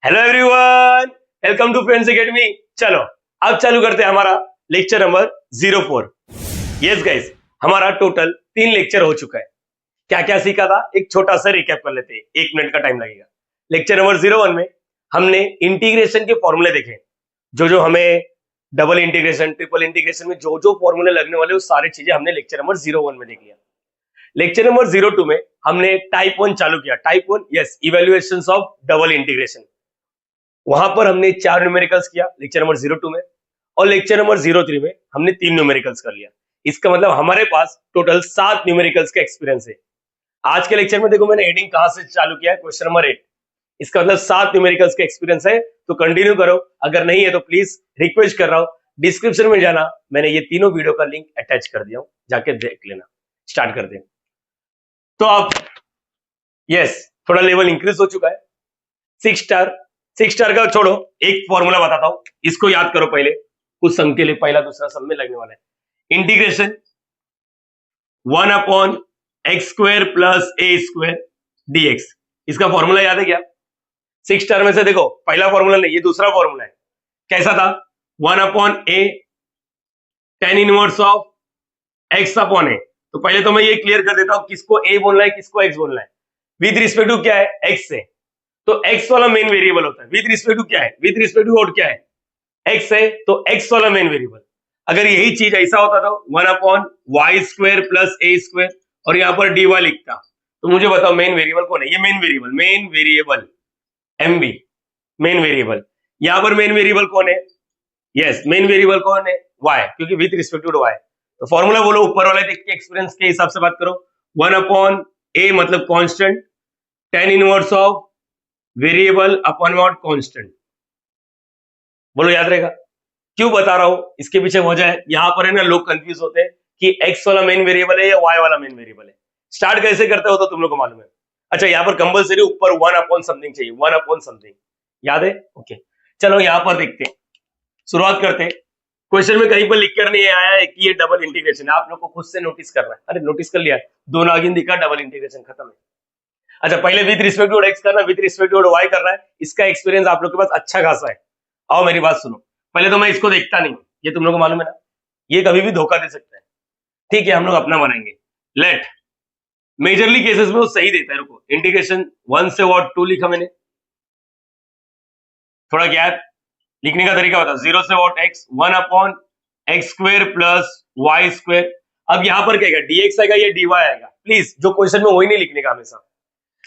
Hello everyone, welcome to friends academy. चलो अब चालू करते हैं हमारा लेक्चर नंबर 04। यस गाइस, हमारा टोटल 3 लेक्चर हो चुका है। क्या क्या सीखा था एक छोटा सा रिकैप कर लेते हैं, 1 मिनट का टाइम लगेगा। लेक्चर नंबर 01 में हमने इंटीग्रेशन के फॉर्मूले देखे, जो हमें डबल इंटीग्रेशन, ट्रिपल इंटीग्रेशन में जो फॉर्मूले लगने वाले वो सारी चीजें हमने लेक्चर नंबर 01 में देख लिया। लेक्चर नंबर 02 में हमने टाइप 1 चालू किया। Type 1 yes, evaluations of double integration. वहां पर हमने 4 न्यूमेरिकल्स किया लेक्चर नंबर 02 में, और लेक्चर नंबर 03 में हमने 3 न्यूमेरिकल्स कर लिया। इसका मतलब हमारे पास टोटल 7 न्यूमेरिकल्स का एक्सपीरियंस है। आज के लेक्चर में देखो मैंने हेडिंग कहां से चालू किया है, क्वेश्चन नंबर 8। इसका मतलब 7 न्यूमेरिकल्स का एक्सपीरियंस है, तो कंटिन्यू करो। अगर नहीं है तो प्लीज रिक्वेस्ट कर रहा हूं, डिस्क्रिप्शन में जाना, मैंने ये तीनों वीडियो का लिंक अटैच कर दिया हूं, जाके देख लेना। स्टार्ट करते हैं। तो अब यस, थोड़ा लेवल इंक्रीज हो चुका है। 6 स्टार का छोड़ो, एक फॉर्मूला बताता हूं, इसको याद करो पहले। कुछ सम के लिए पहला दूसरा सब में लगने वाला है। Integration 1/x² plus a² dx, इसका फॉर्मूला याद है क्या? 6 स्टार में से देखो, पहला फॉर्मूला नहीं, ये दूसरा फॉर्मूला है। कैसा था? 1/a tan inverse of x/a। तो पहले तो मैं ये क्लियर कर देता हूं, किसको a बोलना है, किसको x बोलना है। विद रिस्पेक्ट टू क्या है? x से। तो x वाला मेन वेरिएबल होता है। विद रिस्पेक्ट टू क्या है? विद रिस्पेक्ट टू और क्या है? x है, तो x वाला मेन वेरिएबल। अगर यही चीज ऐसा होता था 1/y² प्लस a², और यहां पर dy लिखता, तो मुझे बताओ मेन वेरिएबल कौन है? ये main variable mb, main variable. यहां पर मेन वेरिएबल कौन है? यस, मेन वेरिएबल कौन है? y, क्योंकि विद रिस्पेक्ट टू y। तो फॉर्मूला बोलो, ऊपर वाला देख के एक्सपीरियंस के हिसाब से बात करो। 1/a मतलब constant, tan inverse of variable upon what? Constant. बोलो याद रहेगा? क्यों बता रहा हूं, इसके पीछे वजह है। यहां पर है ना, लोग कंफ्यूज होते हैं कि x वाला मेन वेरिएबल है या y वाला मेन वेरिएबल है। स्टार्ट कैसे करते हो तो तुम लोग को मालूम है। अच्छा, यहां पर कंपलसरी ऊपर 1 अपॉन समथिंग चाहिए, 1 अपॉन समथिंग, याद है? ओके, चलो यहां पर देखते हैं, शुरुआत करते हैं। क्वेश्चन में कहीं पर लिख कर नहीं आया है कि ये डबल इंटीग्रेशन है, आप लोग को खुद से नोटिस करना है। अरे नोटिस कर लिया है, दो नागिन दिखा, डबल इंटीग्रेशन खत्म है। अच्छा, पहले विद रिस्पेक्ट टू x करना, विद रिस्पेक्ट टू y करना है। इसका एक्सपीरियंस आप लोग के पास अच्छा खासा है। आओ मेरी बात सुनो। पहले तो मैं इसको देखता नहीं हूं, ये तुम लोग को मालूम है ना, ये कभी भी धोखा दे सकता है। ठीक है, हम लोग अपना बनाएंगे। लेट मेजरली केसेस में वो सही देता है। रुको, इंटीग्रेशन 1 से व्हाट 2 लिखा मैंने, थोड़ा गैप लिखने का तरीका बता। 0 से what x, 1/x² plus y²। अब यहां पर क्या आएगा? dx आएगा या dy आएगा? प्लीज, जो क्वेश्चन में वही नहीं लिखने का हमेशा।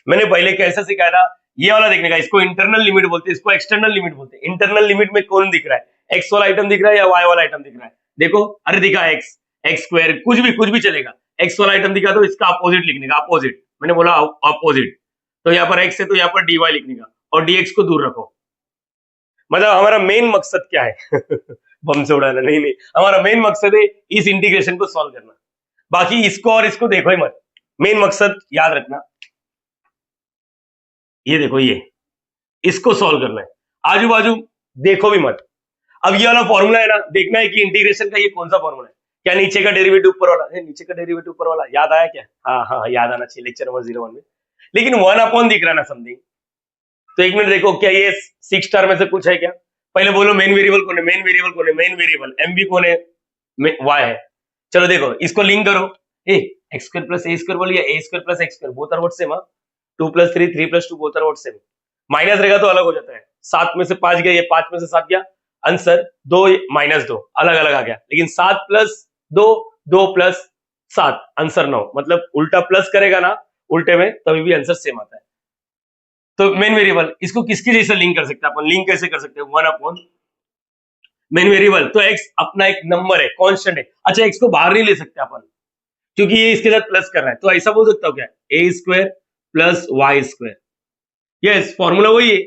मैंने पहले कैसे सिखाया था, ये वाला देखने का। इसको इंटरनल लिमिट बोलते हैं, इसको एक्सटर्नल लिमिट बोलते हैं। इंटरनल लिमिट में कौन दिख रहा है? एक्स वाला आइटम दिख रहा है या वाई वाला आइटम दिख रहा है? देखो, अरे दिखा x², कुछ भी चलेगा। एक्स वाला आइटम दिखा तो इसका अपोजिट लिखने का, अपोजिट। मैंने बोला अपोजिट, तो यहाँ पर x है तो यहाँ पर dy लिखने का, और dx को दूर रखो। मतलब हमारा मेन मकसद क्या है? बम से उड़ाना नहीं, हमारा मेन मकसद है इस इंटीग्रेशन को सॉल्व करना। बाकी इसको और इसको देखो ही मत, मेन मकसद याद रखना। ये देखो, ये इसको सॉल्व करना है, आजू बाजू देखो भी मत। अब ये वाला फॉर्मूला है ना, देखना है कि इंटीग्रेशन का ये कौन सा फॉर्मूला है। क्या नीचे का डेरिवेटिव ऊपर वाला है? नीचे का डेरिवेटिव ऊपर वाला याद आया क्या? हाँ हाँ, याद आना चाहिए लेक्चर नंबर 01 में। लेकिन 1 अपॉन दिख रहा ना समथिंग, तो एक मिनट देखो, क्या ये 6 स्टार में से कुछ है क्या? पहले बोलो मेन वेरिएबल कौन है? मेन वेरिएबल कौन है? मेन वेरिएबल एमबी कौन है? y है। चलो देखो, इसको लिंक करो। x² प्लस a² बोलिए, a² plus x², both are what same. 2 + 3, 3 + 2, both are what same. Minus रहेगा तो अलग हो जाता है। 7 में से 5 गया, ये 5 में से 7 गया, आंसर 2 -2 अलग अलग आ गया। लेकिन 7 + 2, 2 + 7, आंसर 9। मतलब उल्टा प्लस करेगा ना, उल्टे में, तभी भी आंसर सेम आता है। तो मेन वेरिएबल, इसको किसके जैसे लिंक कर सकते हैं अपन? लिंक कैसे कर सकते हैं? 1 अपॉन मेन वेरिएबल, तो x अपना एक नंबर है, कांस्टेंट है। अच्छा, x को बाहर नहीं ले सकते अपन, क्योंकि ये इसके साथ प्लस कर रहा है, तो ऐसा बोल सकता हूं क्या? a² plus y²। Yes, formula वही है।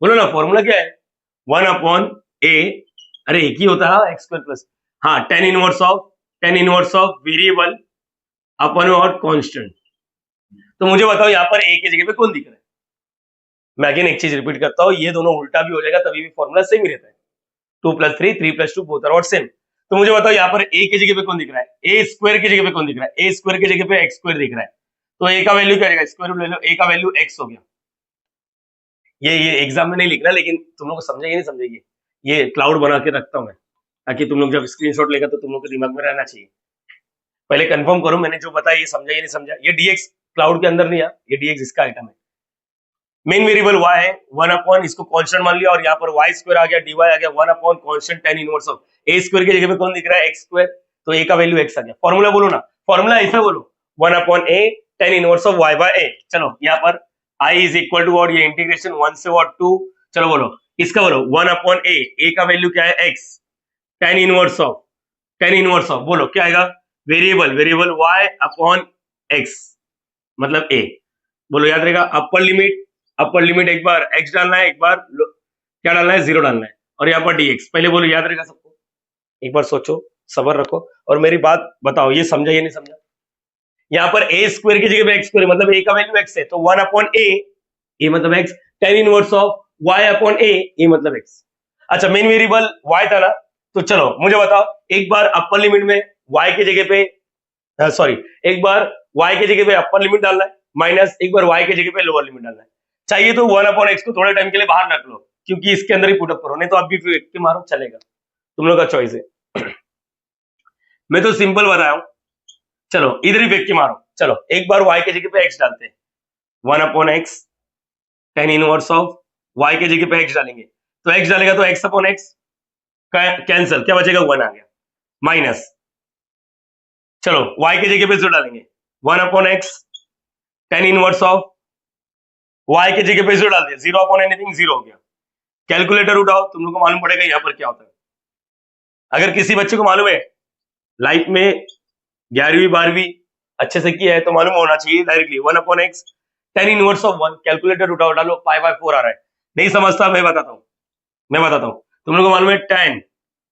बोलो ना, फॉर्मूला क्या है? 1 अपॉन a, अरे एक ही होता है x² प्लस, हाँ, tan inverse of variable upon what? Constant. तो मुझे बताओ यहाँ पर a की जगह पे कौन दिख रहा है? मैं अगेन एक चीज रिपीट करता हूँ, ये दोनों उल्टा भी हो जाएगा तभी भी फॉर्मूला सेम ही रहता है। 2 + 3, 3 + 2, बोथ आर व्हाट सेम। तो मुझे बताओ यहाँ पर a की जगह पे कौन दिख रहा है? a² की जगह पे कौन दिख रहा है? a² की जगह पे x² दिख रहा है। तो a का वैल्यू क्या रहेगा? स्क्वायर रूट ले लो, a का वैल्यू x हो गया। ये एग्जाम में नहीं लिखना, लेकिन तुम लोग को समझेगी नहीं समझेगी, ये क्लाउड बना के रखता हूँ मैं, ताकि तुम लोग जब स्क्रीनशॉट लेगा तो तुम लोग के दिमाग में रहना चाहिए। पहले कंफर्म करो मैंने जो बताया ये समझा या नहीं समझा। ये डीएक्स क्लाउड के अंदर नहीं है, ये डीएक्स इसका आइटम है। मेन वेरिएबल y है, 1 इसको कांस्टेंट मान लिया, और यहाँ पर y स्क्वायर आ गया, dy आ गया, 1 constant tan inverse of a square की जगह पे कौन दिख रहा है, x स्क्वायर, तो a का वैल्यू x आ गया। फॉर्मूला बोलो ना, फॉर्मूला ऐसे बोलो, 1 a tan inverse of y by a। चलो यहाँ पर i इज इक्वल टू, और ये इंटीग्रेशन 1 से और 2, चलो बोलो इसका बोलो 1 a का वैल्यू क्या है x, tan इनवर्स ऑफ बोलो क्या आएगा, वेरिएबल y अपॉन x मतलब a। बोलो याद रहेगा, अपर लिमिट एक बार x डालना है, एक बार क्या डालना है, 0 डालना है, और यहाँ पर dx। पहले बोलो याद रहेगा सबको, एक बार सोचो, सब्र रखो और मेरी बात बताओ ये समझा या नहीं समझा। यहाँ पर a स्क्वायर की जगह पे x स्क्वायर, मतलब a का वैल्यू x है, तो 1 मतलब x, tan inverse of y upon a मतलब x। अच्छा मेन वेरिएबल y था ना, तो चलो मुझे बताओ, एक बार अपर लिमिट में y की जगह पे एक बार y की जगह पे अपर लिमिट डालना है, माइनस एक बार y की जगह पे लोअर लिमिट डालना है। चाहिए तो 1/x को थोड़े टाइम के लिए बाहर रख लो, क्योंकि इसके अंदर ही पुटअप करो, नहीं तो आप भी फेंक के मारो चलेगा, तुम लोग का चॉइस है। मैं तो सिंपल बताया हूं, चलो इधर ही फेंक के मारो। चलो एक बार y की जगह पे x डालते हैं, 1/x tan inverse of y की जगह पे x डालेंगे, तो x डालेगा तो x/x कैंसिल, क्या बचेगा, 1 आ गया, माइनस चलो y की जगह पे 0 डालेंगे, 1/x tan inverse of y की जगह पे 0 डाल दिया, 0/anything 0 हो गया। कैलकुलेटर उठाओ, तुम लोग को मालूम पड़ेगा यहाँ पर क्या होता है। अगर किसी बच्चे को मालूम है लाइफ में 11वीं 12वीं अच्छे से किया है तो मालूम होना चाहिए directly, 1/x tan inverse of 1, calculator उठाओ, डालो π/4 आ रहा है। नहीं समझता मैं बताता हूँ, तुम लोग को मालूम है tan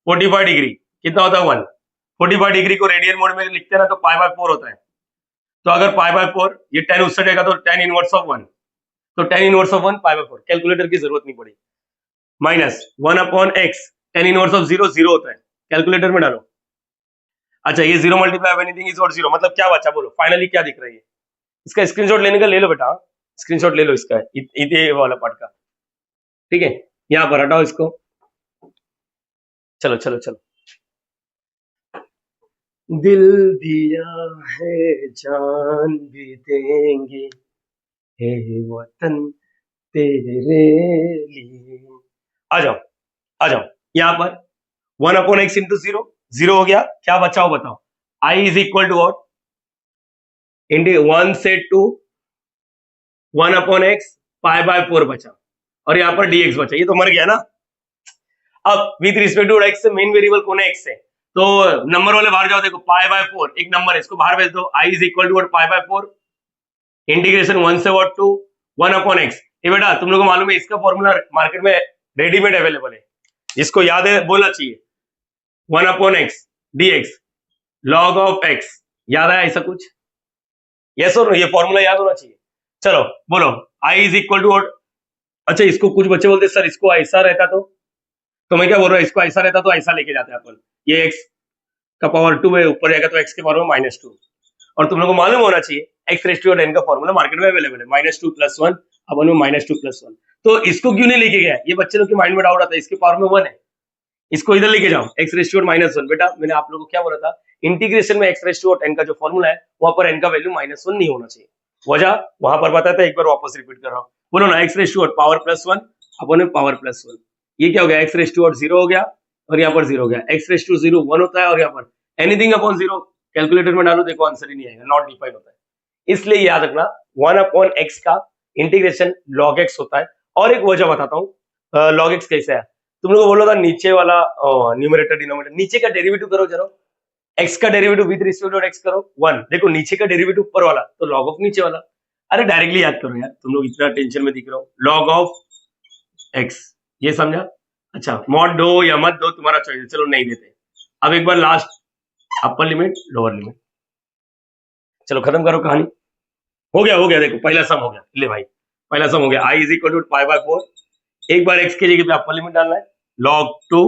45 डिग्री कितना होता है, 1। 45 डिग्री को रेडियन मोड में लिखते हैं ना, तो π/4 होता है। तो अगर π/4 ये tan उससे जाएगा तो tan इनवर्स ऑफ 1, तो tan इनवर्स ऑफ 1 π/4, कैलकुलेटर की जरूरत नहीं पड़ी। Minus 1/x tan inverse of 0 0 होता है, कैलकुलेटर में डालो। अच्छा ये 0 मल्टीप्लाई ऑफ एनीथिंग इज और 0, मतलब क्या बचा बोलो, फाइनली क्या दिख रहा है। इसका स्क्रीनशॉट लेने का ले लो बेटा, स्क्रीनशॉट ले लो इसका, ये वाला पार्ट का, ठीक है। यहाँ पर हटाओ इसको, चलो चलो चलो। दिल दिया है जान भी देंगे हे वतन तेरे लिए। आ जाओ यहाँ पर 1/x इंटू 0 0 हो गया, क्या बचा हो बताओ, i is equal to what, into 1 से 2 1/x π/4 बचा, और यहाँ पर dx बचा, ये तो मर गया ना। अब विथ रिस्पेक्ट टू x से मेन वेरिएबल कौन है, x है, तो नंबर वाले बाहर जाओ, देखो π/4 एक नंबर है, इसको बाहर भेज दो, i is equal to what π/4 integration 1 से वॉट 2 1/x। ये बेटा तुम लोग को मालूम है इसका फॉर्मूला मार्केट में रेडीमेड अवेलेबल है, इसको याद है बोलना चाहिए, 1/x dx log of x, याद है ऐसा कुछ, यस और नो, ये फॉर्मूला याद होना चाहिए। चलो बोलो i इज इक्वल टू, अच्छा इसको कुछ बच्चे बोलते सर इसको ऐसा रहता तो मैं क्या बोल रहा हूँ, इसको ऐसा रहता तो ऐसा लेके जाते हैं अपन, ये x का पावर 2 है, ऊपर जाएगा तो x के पावर -2, और तुम लोग को मालूम होना चाहिए x रेज़ टू 10 का फॉर्मूला मार्केट में अवेलेबल है, -2 + 1 अपन में -2 + 1, तो इसको क्यों नहीं लेके गया, ये बच्चे लोग के माइंड में डाउट आता है, इसके पावर में 1 है, इसको इधर लेके जाओ, x रेज़ टू -1। बेटा मैंने आप लोगों को क्या बोला था, इंटीग्रेशन में x रेज़ टू 10 का जो फॉर्मूला है वहां पर n का वैल्यू -1 नहीं होना चाहिए, वजह वहां पर बताया था, एक बार वापस रिपीट कर रहा हूँ, बोलो ना x रेज़ टू पावर +1 अपन में पावर +1, ये क्या हो गया, x रेज़ टू 0 हो गया, और यहाँ पर 0 हो गया, x रेज़ टू 0 1 होता है, और यहाँ पर एनीथिंग अपॉन 0 कैलकुलेटर में डालो, देखो आंसर ही नहीं आएगा, नॉट डिफाइंड होता है। इसलिए याद रखना 1/x का इंटीग्रेशन log x होता है। और एक वजह बताता हूँ log x कैसे है, तुम लोग को बोला था नीचे वाला न्यूमरेटर डिनोमिनेटर, नीचे का डेरिवेटिव करो जरा, x का derivative with respect to x करो 1, देखो नीचे का डेरिवेटिव ऊपर वाला तो log ऑफ नीचे वाला, अरे डायरेक्टली याद करो यार, तुम लोग इतना टेंशन में दिख रहे हो, log ऑफ x, ये समझा। अच्छा मॉड दो या मत दो तुम्हारा चॉइस है, चलो नहीं देते। अब एक बार last upper limit lower limit, चलो खत्म करो कहानी, हो गया देखो पहला सम हो गया, ले भाई पहला सम हो गया, i इज इक्वल टू π/4, एक बार x की जगह पे अपर लिमिट डालना है log 2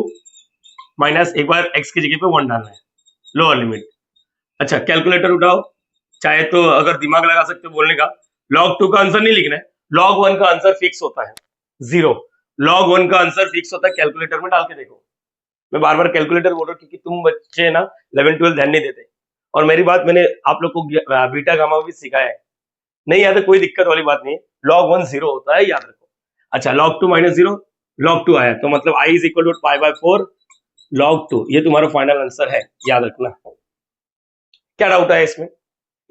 माइनस एक बार x की जगह पे 1 डालना है लोअर लिमिट। अच्छा कैलकुलेटर उठाओ, चाहे तो अगर दिमाग लगा सकते हो बोलने का, log 2 का आंसर नहीं लिखना है, log 1 का आंसर फिक्स होता है, 0। log 1 का आंसर फिक्स होता है, कैलकुलेटर में डाल के देखो। मैं बार बार कैलकुलेटर बोल रहा हूँ क्योंकि तुम बच्चे ना 11-12 ध्यान नहीं देते, और मेरी बात मैंने आप लोग को बीटा गामा भी सिखाया है, नहीं आता कोई दिक्कत वाली बात नहीं है। log 1 0 होता है, याद रखो। अच्छा, log 2 -0, log 2 आया तो मतलब I is equal to π/4 log 2, ये तुम्हारा फाइनल आंसर है, याद रखना। क्या डाउट है इसमें?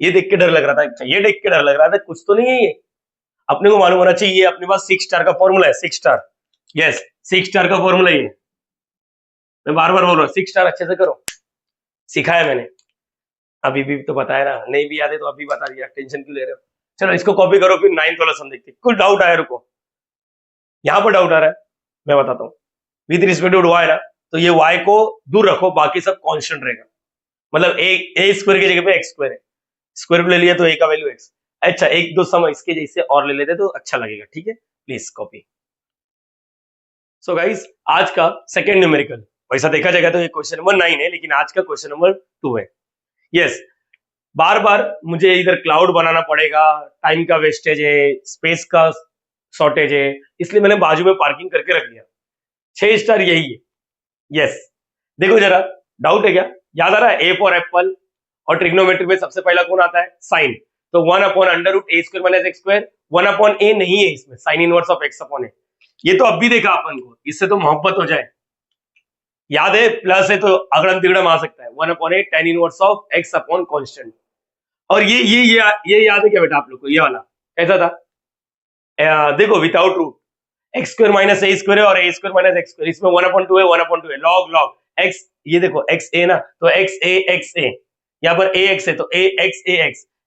ये देख के डर लग रहा था, अच्छा ये देख के डर लग रहा था, कुछ तो नहीं है ये, अपने को मालूम होना चाहिए। ये अपने पास 6 स्टार का फॉर्मूला है, 6 स्टार, यस 6 स्टार का फॉर्मूला ये। मैं बार बार बोल रहा हूँ 6 स्टार अच्छे से करो, सिखाया मैंने, अभी भी तो बताया ना, नहीं भी याद है तो अभी बता दिया, टेंशन क्यों ले रहे हो। चलो इसको कॉपी करो, फिर 9th वाला सम देखते हैं। कुछ डाउट आया, रुको, यहाँ पर डाउट आ रहा है, मैं बताता हूँ। विद रिस्पेक्ट टू y ना, तो ये y को दूर रखो, बाकी सब कांस्टेंट रहेगा, मतलब a स्क्वायर की जगह पे x स्क्वायर है, स्क्वायर ले लिया तो a का वैल्यू x। अच्छा, एक दो सम इसके जैसे और ले लेते तो अच्छा लगेगा, ठीक है, प्लीज कॉपी। सो गाइस, आज का सेकंड न्यूमेरिकल, वैसा देखा जाएगा तो ये क्वेश्चन नंबर 9 है, लेकिन आज का क्वेश्चन नंबर 2 है। यस, बार बार मुझे इधर क्लाउड बनाना पड़ेगा, टाइम का वेस्टेज है, स्पेस का शॉर्टेज है, इसलिए मैंने बाजू में पार्किंग करके रख दिया। 6 स्टार यही है। यस, देखो जरा, डाउट है क्या? याद आ रहा है? ए फॉर एप्पल, और ट्रिग्नोमेट्री में सबसे पहला कौन आता है? साइन। तो 1/√a² - x², 1/a नहीं है इसमें, साइन इनवर्स ऑफ x/a। ये तो अब भी देखा अपन को, इससे तो मोहब्बत हो जाए। याद है, प्लस है तो अगड़म तिगड़म आ सकता है, 1/a tan inverse of x/constant। और ये याद है क्या बेटा आप लोग को? ये वाला कैसा था? देखो, विदाउट रूट, x² - a² है और a² - x², इसमें 1/2 है, 1/2 है, log x, ये देखो x a ना, तो x a, यहाँ पर ax है तो ax,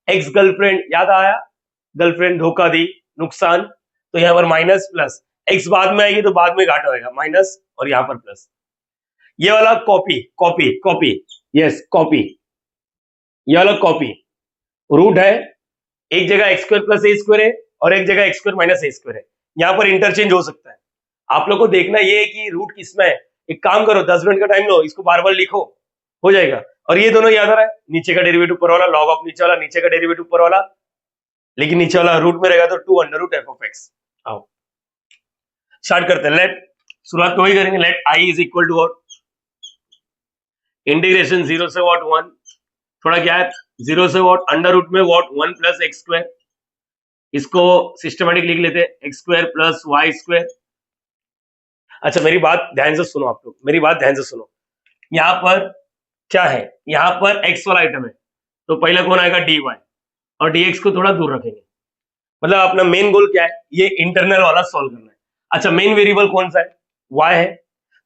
x गर्लफ्रेंड, याद आया? गर्लफ्रेंड धोखा दी, नुकसान, तो यहाँ पर माइनस प्लस, x बाद में आएगी तो बाद में घाटा होगा, माइनस और यहाँ पर प्लस। ये वाला कॉपी, यस कॉपी, ये वाला कॉपी, रूट है, एक जगह x² + a² है और एक जगह x² - a² है, यहाँ पर इंटरचेंज हो सकता है। आप लोग को देखना ये है कि रूट किसमें है। एक काम करो, 10 मिनट का टाइम लो, इसको बार बार लिखो, हो जाएगा। और ये दोनों याद आ रहा है, नीचे का डेरिवेटिव ऊपर वाला, log ऑफ नीचे वाला, नीचे का डेरिवेटिव ऊपर वाला, लेकिन नीचे वाला रूट में रहेगा तो 2√f(x). आओ स्टार्ट करते हैं, लेट, शुरुआत तो वही करेंगे, let I is equal to integration 0 से 1, थोड़ा क्या है, 0 से अंडर रूट में 1 + x², इसको सिस्टमेटिक लिख लेते हैं, x² + y²। अच्छा, मेरी बात ध्यान से सुनो, आप लोग मेरी बात ध्यान से सुनो। यहाँ पर क्या है, यहाँ पर x वाला आइटम है, तो पहला कौन आएगा? dy, और dx को थोड़ा दूर रखेंगे। मतलब अपना मेन गोल क्या है? ये इंटरनल वाला सॉल्व करना है। अच्छा, मेन वेरिएबल कौन सा है? y है,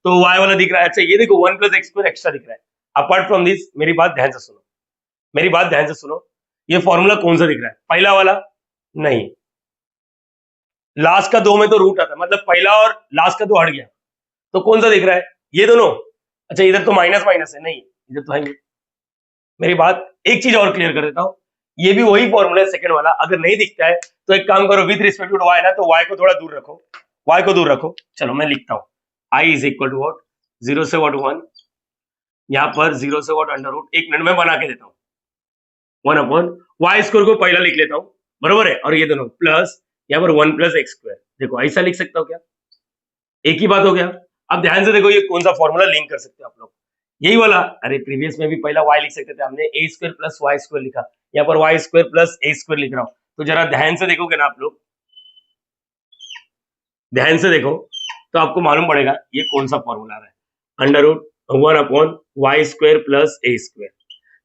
तो y वाला दिख रहा है। अच्छा, ये देखो 1 + x² एक्स्ट्रा दिख रहा है। अपार्ट फ्रॉम दिस, मेरी बात ध्यान से सुनो, मेरी बात ध्यान से सुनो, ये फॉर्मूला कौन सा दिख रहा है? पहला वाला नहीं, लास्ट का 2 में तो रूट आता है, मतलब पहला और लास्ट का 2 हट गया, तो कौन सा दिख रहा है? ये दोनों। अच्छा, इधर तो माइनस माइनस है, नहीं इधर तो है ही। मेरी बात, एक चीज और क्लियर कर देता हूं, ये भी वही फॉर्मूला है सेकंड वाला, अगर नहीं दिखता है तो एक काम करो, विद रिस्पेक्ट टू y ना, तो y को थोड़ा दूर रखो, y को दूर रखो। चलो मैं लिखता हूं, I इज इक्वल टू 0 से 1, यहाँ पर 0 से अंडर रूट, एक मिनट में बना के देता हूँ, 1/y² को पहला लिख लेता हूं, बरोबर है, और ये दोनों प्लस, यहाँ पर 1 + x², देखो ऐसा लिख सकता हूँ क्या? एक ही बात हो गया। अब ध्यान से देखो, ये कौन सा फॉर्मूला लिंक कर सकते हो आप लोग? यही वाला। अरे प्रीवियस में भी पहला y लिख सकते थे, हमने a² + y² लिखा, यहाँ पर y² + a² लिख रहा हूं। तो जरा ध्यान से देखोगे ना आप लोग, ध्यान से देखो तो आपको मालूम पड़ेगा ये कौन सा फॉर्मूला आ रहा है। √1/y² + a²,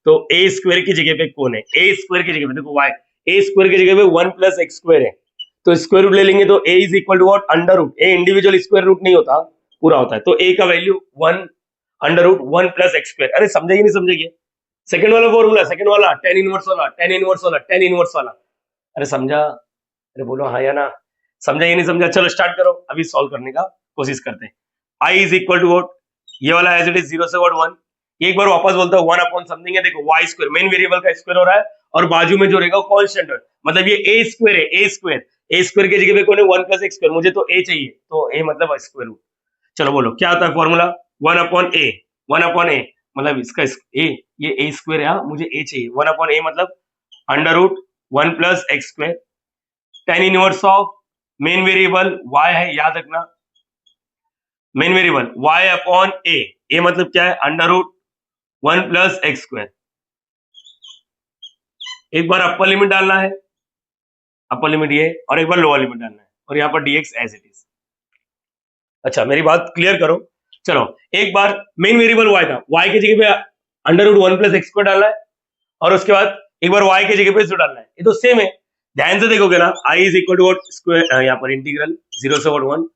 तो a² की जगह पे कौन है? a² की जगह पे देखो y, a² की जगह पे 1 + x² है, तो स्क्वायर रूट ले लेंगे तो a is equal to what? Under root. a individual square root नहीं होता, पूरा होता है, तो a का वैल्यू 1 √1 + x²। अरे समझेगी नहीं समझेगी? सेकंड वाला फॉर्मूला, सेकंड वाला tan इनवर्स वाला, tan इनवर्स वाला, tan इनवर्स वाला। अरे समझा? अरे बोलो हाँ या ना, समझा या नहीं समझा? चलो स्टार्ट करो, अभी सॉल्व करने का कोशिश करते हैं। I is equal to what? ये वाला एज इट इज 0 से 1, एक बार वापस बोलता हूँ, 1/समथिंग है, देखो y² मेन वेरिएबल का स्क्वायर हो रहा है, और बाजू में जो रहेगा कांस्टेंट है, मतलब ये a² है, a² की जगह पे कौन है? 1 + x², मुझे तो a चाहिए, तो a मतलब स्क्वायर रूट। चलो बोलो क्या होता है फॉर्मूला? 1/a, 1/a मतलब इसका a, ये a² है, मुझे a चाहिए, 1/a मतलब under root 1 + x², tan inverse of main variable y है, याद रखना main variable y upon a मतलब क्या है, under root 1 plus x square. एक बार अपर लिमिट डालना है, अपर लिमिट ये, और एक बार लोअर लिमिट डालना है, और यहाँ पर dx एज इट इज। अच्छा मेरी बात क्लियर करो। चलो एक बार मेन वेरिएबल y था, y की जगह पे under root 1 plus x square डालना है, और उसके बाद एक बार y की जगह पे इसको डालना है। ये तो सेम है, ध्यान से देखोगे ना, i is equal to square, यहाँ पर इंटीग्रल 0 से 1।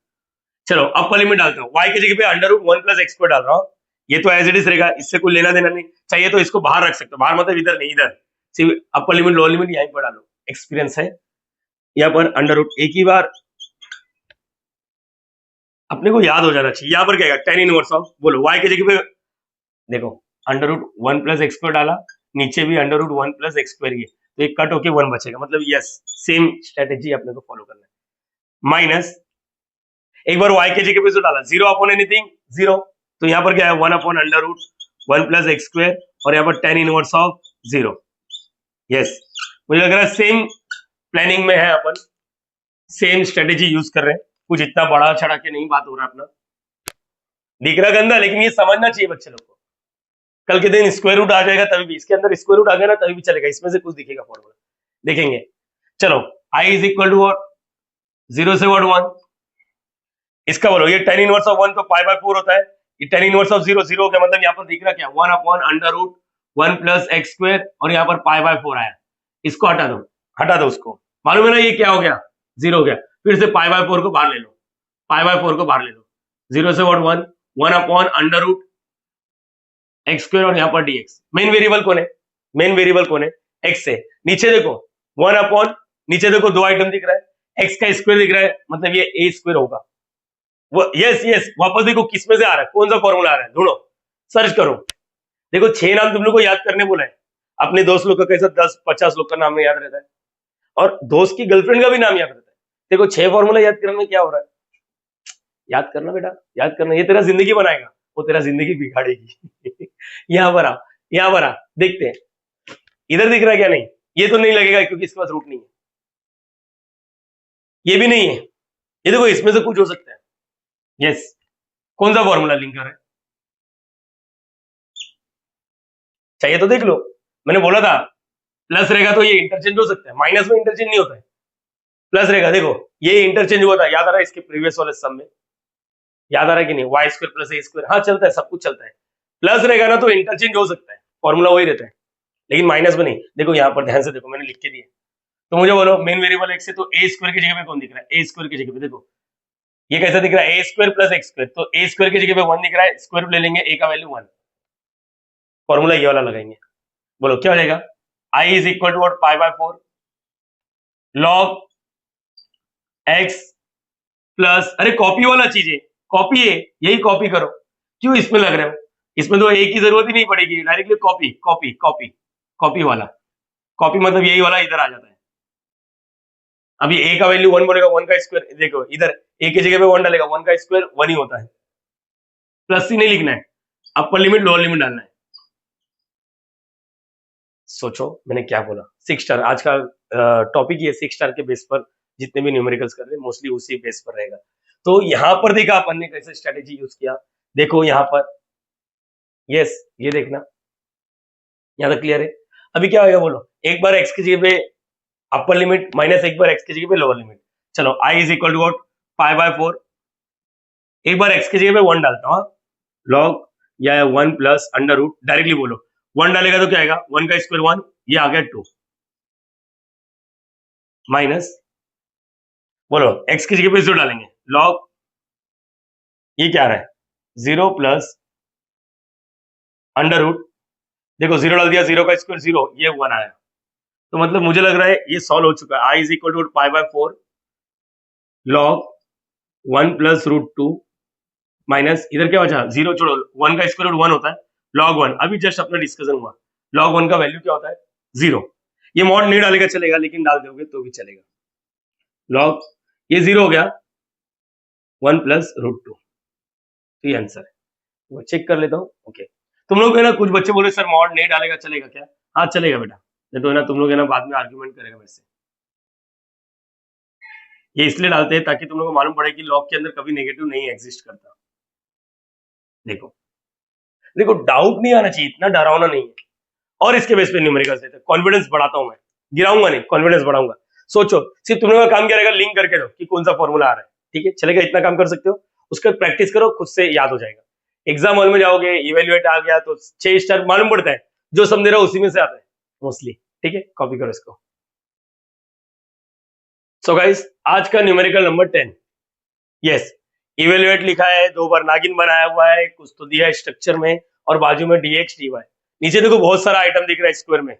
चलो अपर लिमिट डालता हूँ, y की जगह पे under root 1 plus x square डाल रहा हूँ, ये तो एज इट इज रहेगा, इससे कोई लेना देना नहीं चाहिए, तो इसको बाहर रख सकते हो, बाहर मतलब इधर नहीं, इधर सिर्फ अपर लिमिट लोअर लिमिट यहीं पर डालो, एक्सपीरियंस है। यहाँ पर अंडर रूट एक ही बार अपने को याद हो जाना चाहिए, यहाँ पर क्या है, tan इनवर्स ऑफ, बोलो y की जगह पे देखो under root 1 plus x square डाला, नीचे भी under root 1 plus x square, तो एक कट होके 1 बचेगा, मतलब यस सेम स्ट्रेटेजी अपने को फॉलो करना है। माइनस एक बार y की जगह पे जो डाला 0 अपॉन एनीथिंग 0, तो यहाँ पर क्या है 1 upon under root 1 plus x square, और यहाँ पर tan इनवर्स ऑफ 0। यस मुझे लग रहा है सेम प्लानिंग में है, अपन सेम स्ट्रेटेजी यूज कर रहे हैं, कुछ इतना बड़ा चढ़ा के नहीं बात हो रहा अपना, दिख रहा गंदा, लेकिन ये समझना चाहिए बच्चे लोग को, कल के दिन स्क्वायर रूट आ जाएगा तभी भी, इसके अंदर स्क्वायर रूट आ गया ना तभी भी चलेगा, इसमें से कुछ दिखेगा फॉर्मूला, देखेंगे। चलो i इज इक्वल टू 0 से 1, इसका बोलो ये tan इनवर्स ऑफ 1 तो पाई बाय 4 होता है, ये tan इनवर्स ऑफ 0 0 हो गया, मतलब यहाँ पर दिख रहा क्या 1 upon under root 1 plus x square, और यहाँ पर पाई बाय 4 आया, इसको हटा दो उसको, मालूम है ना ये क्या हो गया 0 हो गया, फिर से पाई बाय 4 को बाहर ले लो, पाई बाय 4 को बाहर ले लो, 0 से 1 upon under root x square, और यहाँ पर dx। मेन वेरिएबल कौन है, मेन वेरिएबल कौन है, x है, नीचे देखो 1 अपॉन, नीचे देखो दो आइटम दिख रहा है, x का स्क्वायर दिख रहा है, मतलब ये a स्क्वायर होगा, वो यस वापस देखो किस में से आ रहा है, कौन सा फॉर्मूला आ रहा है, ढूंढो, सर्च करो, देखो 6 नाम तुम लोग को याद करने बोला है, अपने दोस्त लोग का कैसा 10-50 लोग का नाम नहीं याद रहता है, और दोस्त की गर्लफ्रेंड का भी नाम याद रहता है, देखो 6 फॉर्मूला याद करने में क्या हो रहा है, याद करना बेटा, याद करना, ये तेरा जिंदगी बनाएगा, वो तेरा जिंदगी बिगाड़ेगी। यहाँ पर आ, यहाँ पर आ, देखते हैं इधर दिख रहा है क्या, नहीं ये तो नहीं लगेगा क्योंकि इसके पास रूट नहीं है, ये भी नहीं है, ये देखो इसमें से कुछ हो सकता है, यस कौन सा फॉर्मूला लिंक कर रहा है, चाहिए तो देख लो, मैंने बोला था प्लस रहेगा तो ये इंटरचेंज हो सकता है, माइनस में इंटरचेंज नहीं होता है, प्लस रहेगा, देखो ये इंटरचेंज हुआ था, याद आ रहा है इसके प्रीवियस वाले सम में, याद आ रहा है कि नहीं, वाई स्क्वायर प्लस ए स्क्वायर, हाँ चलता है, सब कुछ चलता है, प्लस रहेगा ना तो इंटरचेंज हो सकता है, फॉर्मूला वही रहता है, लेकिन माइनस में नहीं। देखो यहाँ पर ध्यान से देखो, मैंने लिख के दिया, तो मुझे बोलो मेन वेरिएबल एक्स है, तो ए स्क्वायर की जगह पे कौन दिख रहा है, ए स्क्वायर की जगह पे देखो ये कैसा दिख रहा है, ए स्क्वायर प्लस एक्स स्क्वायर, तो ए स्क्वायर की जगह पे 1 दिख रहा है, स्क्वायर रूट ले लेंगे, ए का वैल्यू 1, फॉर्मूला ये वाला लगाएंगे, बोलो क्या हो जाएगा, I is equal to pi by 4 log X plus, अरे कॉपी वाला चीज है, कॉपी है, यही कॉपी करो, क्यों इसमें लग रहे हो, इसमें तो एक की जरूरत ही नहीं पड़ेगी, directly copy copy copy copy वाला, कॉपी मतलब यही वाला इधर आ जाता है, अभी ए का वैल्यू 1 बोलेगा, 1 का स्क्वायर, देखो इधर ए की जगह पे 1 डालेगा, 1 का स्क्वायर 1 ही होता है, प्लस ही नहीं लिखना है, अपर लिमिट लोअर लिमिट डालना है। सोचो मैंने क्या बोला, 6 स्टार आज का टॉपिक ये 6 स्टार के बेस पर जितने भी न्यूमेरिकल्स कर रहे हैं मोस्टली उसी बेस पर रहेगा। तो यहाँ पर देखा अपन ने कैसे स्ट्रेटेजी यूज किया, देखो यहाँ पर, यस ये देखना, यहाँ तक क्लियर है। अभी क्या होगा बोलो, एक बार एक्स की जगह पे अपर लिमिट माइनस एक बार एक्स की जगह पे लोअर लिमिट, चलो I is equal to pi by 4, एक बार एक्स की जगह पे 1 डालता हूँ, लॉग या 1 प्लस अंडर रूट, डायरेक्टली बोलो 1 डालेगा तो क्या आएगा, 1 का स्क्वायर 1, ये आ गया 2, माइनस बोलो एक्स की जगह पे 0 डालेंगे, लॉग ये क्या आ रहा है 0 प्लस अंडर रूट, देखो 0 डाल दिया, 0 का स्क्वायर 0, ये 1 आया, तो मतलब मुझे लग रहा है ये सॉल्व हो चुका है। I is equal to pi by 4 log 1 plus root 2 minus, इधर क्या बचा 0 छोड़ो, 1 का स्क्वायर रूट 1 होता है, लॉग 1, अभी जस्ट अपना डिस्कशन हुआ, लॉग 1 का वैल्यू क्या होता है 0, ये मॉड नहीं डालेगा चलेगा, लेकिन डाल दोगे तो भी चलेगा, लॉग ये 0 हो गया 1 प्लस रूट 2, तो ये आंसर है, वो चेक कर लेता हूँ। ओके तुम लोग है ना, कुछ बच्चे बोले सर मॉड नहीं डालेगा चलेगा क्या, हाँ चलेगा बेटा, नहीं तो है ना तुम लोग है ना बाद में आर्ग्यूमेंट करेगा मेरे से। ये इसलिए डालते हैं ताकि तुम लोगों को मालूम पड़े कि लॉग के अंदर कभी नेगेटिव नहीं एग्जिस्ट करता। देखो देखो डाउट नहीं आना चाहिए, इतना डरावना नहीं है। और इसके बेस पे न्यूमेरिकल्स देते हैं, कॉन्फिडेंस बढ़ाता हूं मैं, गिराऊंगा नहीं, कॉन्फिडेंस बढ़ाऊंगा। सोचो सिर्फ तुम लोगों का काम क्या रहेगा, लिंक करके दो कि कौन सा फॉर्मूला आ रहा है, ठीक है चलेगा, इतना काम कर सकते हो। उसका प्रैक्टिस करो, खुद से याद हो जाएगा। एग्जाम हॉल में जाओगे, इवेल्युएट आ गया तो 6 स्टार मालूम पड़ता है, जो समझ रहा उसी में से आता है मोस्टली, ठीक है कॉपी करो इसको। सो गाइस आज का न्यूमेरिकल नंबर 10, यस इवेल्युएट लिखा है, 2 बार नागिन बनाया हुआ है, कुछ तो दिया है स्ट्रक्चर में, और बाजू में dx dy। नीचे देखो बहुत सारा आइटम दिख रहा है स्क्वायर में,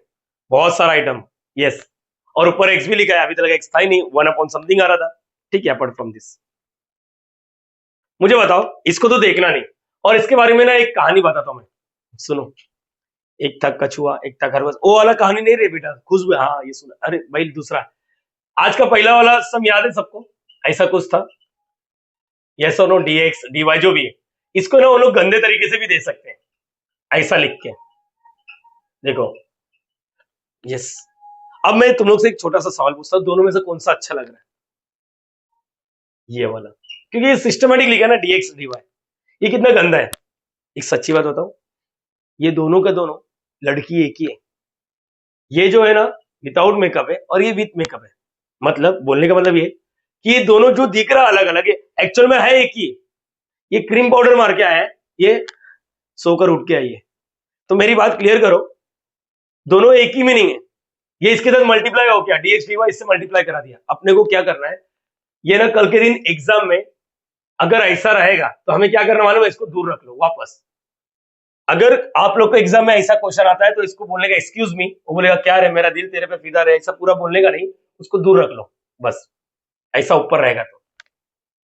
बहुत सारा आइटम, यस। और ऊपर x भी लिखा है, अभी तक x था ही नहीं, 1 अपॉन समथिंग आ रहा था, ठीक है। अपार्ट फ्रॉम दिस मुझे बताओ, इसको तो देखना नहीं, और इसके बारे में ना एक कहानी बताता हूं मैं, सुनो। एक था कछुआ, एक था खरगोश, वो वाला कहानी नहीं रे बेटा, खुशबू, हाँ ये सुना, अरे भाई दूसरा। आज का पहला वाला सब याद है सबको, ऐसा कुछ था, यस और नो, dx dy जो भी है, इसको ना वो लोग गंदे तरीके से भी दे सकते हैं, ऐसा लिख के देखो, यस। अब मैं तुम लोग से एक छोटा सा सवाल पूछता हूं, दोनों में से कौन सा अच्छा लग रहा है? ये वाला, क्योंकि ये सिस्टमेटिक लिखा है ना dx dy, ये कितना गंदा है। एक सच्ची बात बताओ, ये दोनों का दोनों लड़की एक ही है, ये जो है ना विदाउट मेकअप है और ये विथ मेकअप है। मतलब बोलने का मतलब ये कि ये दोनों जो दिख रहा अलग अलग है, एक्चुअल में है एक ही। ये क्रीम पाउडर मार के आया है, ये सोकर उठ के आई है। तो मेरी बात क्लियर करो, दोनों एक ही मीनिंग है। ये इसके साथ मल्टीप्लाई हो गया, dx dy इससे मल्टीप्लाई करा दिया। अपने को क्या करना है, ये ना कल के दिन एग्जाम में अगर ऐसा रहेगा तो हमें क्या करना मालूम है, इसको दूर रख लो वापस। अगर आप लोग को एग्जाम में ऐसा क्वेश्चन आता है तो इसको बोलने का एक्सक्यूज मी, वो बोलेगा क्या रे मेरा दिल तेरे पे फिदा रहे, ऐसा पूरा बोलने का नहीं, उसको दूर रख लो बस। ऐसा ऊपर रहेगा तो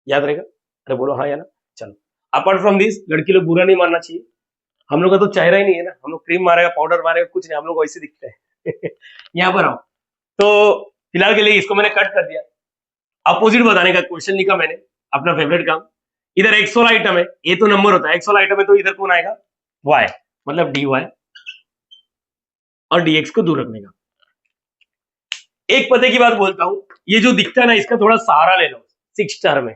याद रहेगा। अरे बोलो हाँ या ना। चलो अपार्ट फ्रॉम दिस, लड़की लोग बुरा नहीं मानना चाहिए, हम लोग का तो चेहरा ही नहीं है ना, हम लोग क्रीम मारेगा पाउडर मारेगा कुछ नहीं, हम लोग वैसे दिखते हैं। यहाँ पर आओ, तो फिलहाल के लिए इसको मैंने कट कर दिया। अपोजिट बताने का क्वेश्चन लिखा मैंने, अपना फेवरेट काम। इधर एक्स वाला आइटम है, ये तो नंबर होता है, एक्स वाला आइटम है तो इधर कौन आएगा, वाई, मतलब dy और dx को दूर रखने का। एक पते की बात बोलता हूं, ये जो दिखता है ना इसका थोड़ा सहारा ले लो 6 स्टार में।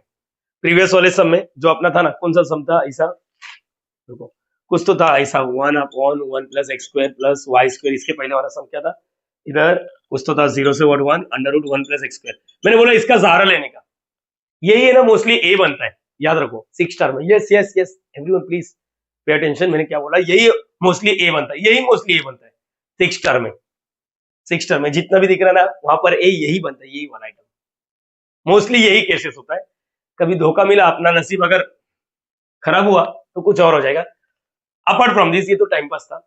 प्रीवियस वाले सम में जो अपना था ना, कौन सा सम था ऐसा, देखो कुछ तो था ऐसा, 1 upon 1 plus x square plus y square. इसके पहले वाला सम क्या था, इधर कुछ तो था 0 से 1 under root 1 plus x square. मैंने बोला इसका सहारा लेने का, यही है ना मोस्टली ए बनता है, याद रखो 6 स्टार में। Yes yes yes everyone please pay attention, मैंने क्या बोला, यही मोस्टली ए बनता है, यही मोस्टली ए बनता है 6 स्टार में। 6 स्टार में जितना भी दिख रहा है ना वहां पर ए यही बनता है, यही वाला आइटम, मोस्टली यही केसेस होता है। कभी धोखा मिला, अपना नसीब अगर खराब हुआ तो कुछ और हो जाएगा। अपार्ट फ्रॉम दिस ये तो टाइम पास था।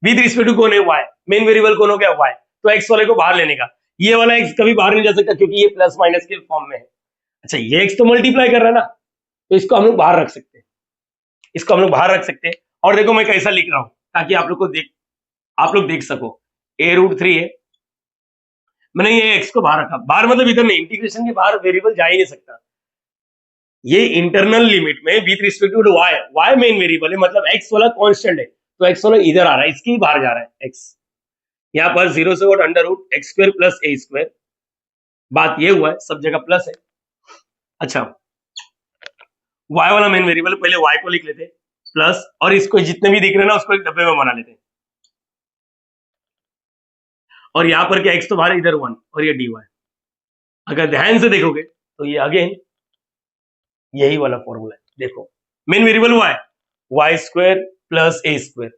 विद रिस्पेक्ट टू कौन है, वाई, मेन वेरिएबल कौन हो गया, वाई, तो एक्स वाले को बाहर लेने का। ये वाला एक्स कभी बाहर नहीं जा सकता क्योंकि ये प्लस माइनस के फॉर्म में है। अच्छा ये एक्स तो मल्टीप्लाई कर रहा है ना, तो इसको हम लोग बाहर रख सकते हैं, इसको हम लोग बाहर रख सकते हैं। और देखो मैं कैसा लिख रहा हूं ताकि आप लोग को आप लोग देख सको, a रूट 3 है, मैंने ये एक्स को बाहर रखा, बाहर मतलब इधर नहीं, इंटीग्रेशन के बाहर वेरिएबल जा ही नहीं सकता। ये इंटरनल लिमिट में with respect to y, y main variable है, मतलब एक्स वाला कांस्टेंट है, तो एक्स वाला इधर आ रहा है, इसके बाहर जा रहा है एक्स। यहाँ पर 0 से what under root x square plus A square, बात ये हुआ है सब जगह प्लस है। अच्छा वाई वाला मेन वेरिएबल, पहले वाई को लिख लेते प्लस, और इसको जितने भी दिख रहे हैं ना उसको एक डब्बे में बना लेते हैं। और यहाँ पर क्या, एक्स तो बाहर, इधर 1 और ये dy। अगर ध्यान से देखोगे तो ये अगेन यही वाला फॉर्मूला है। देखो main variable y, Y square plus A square.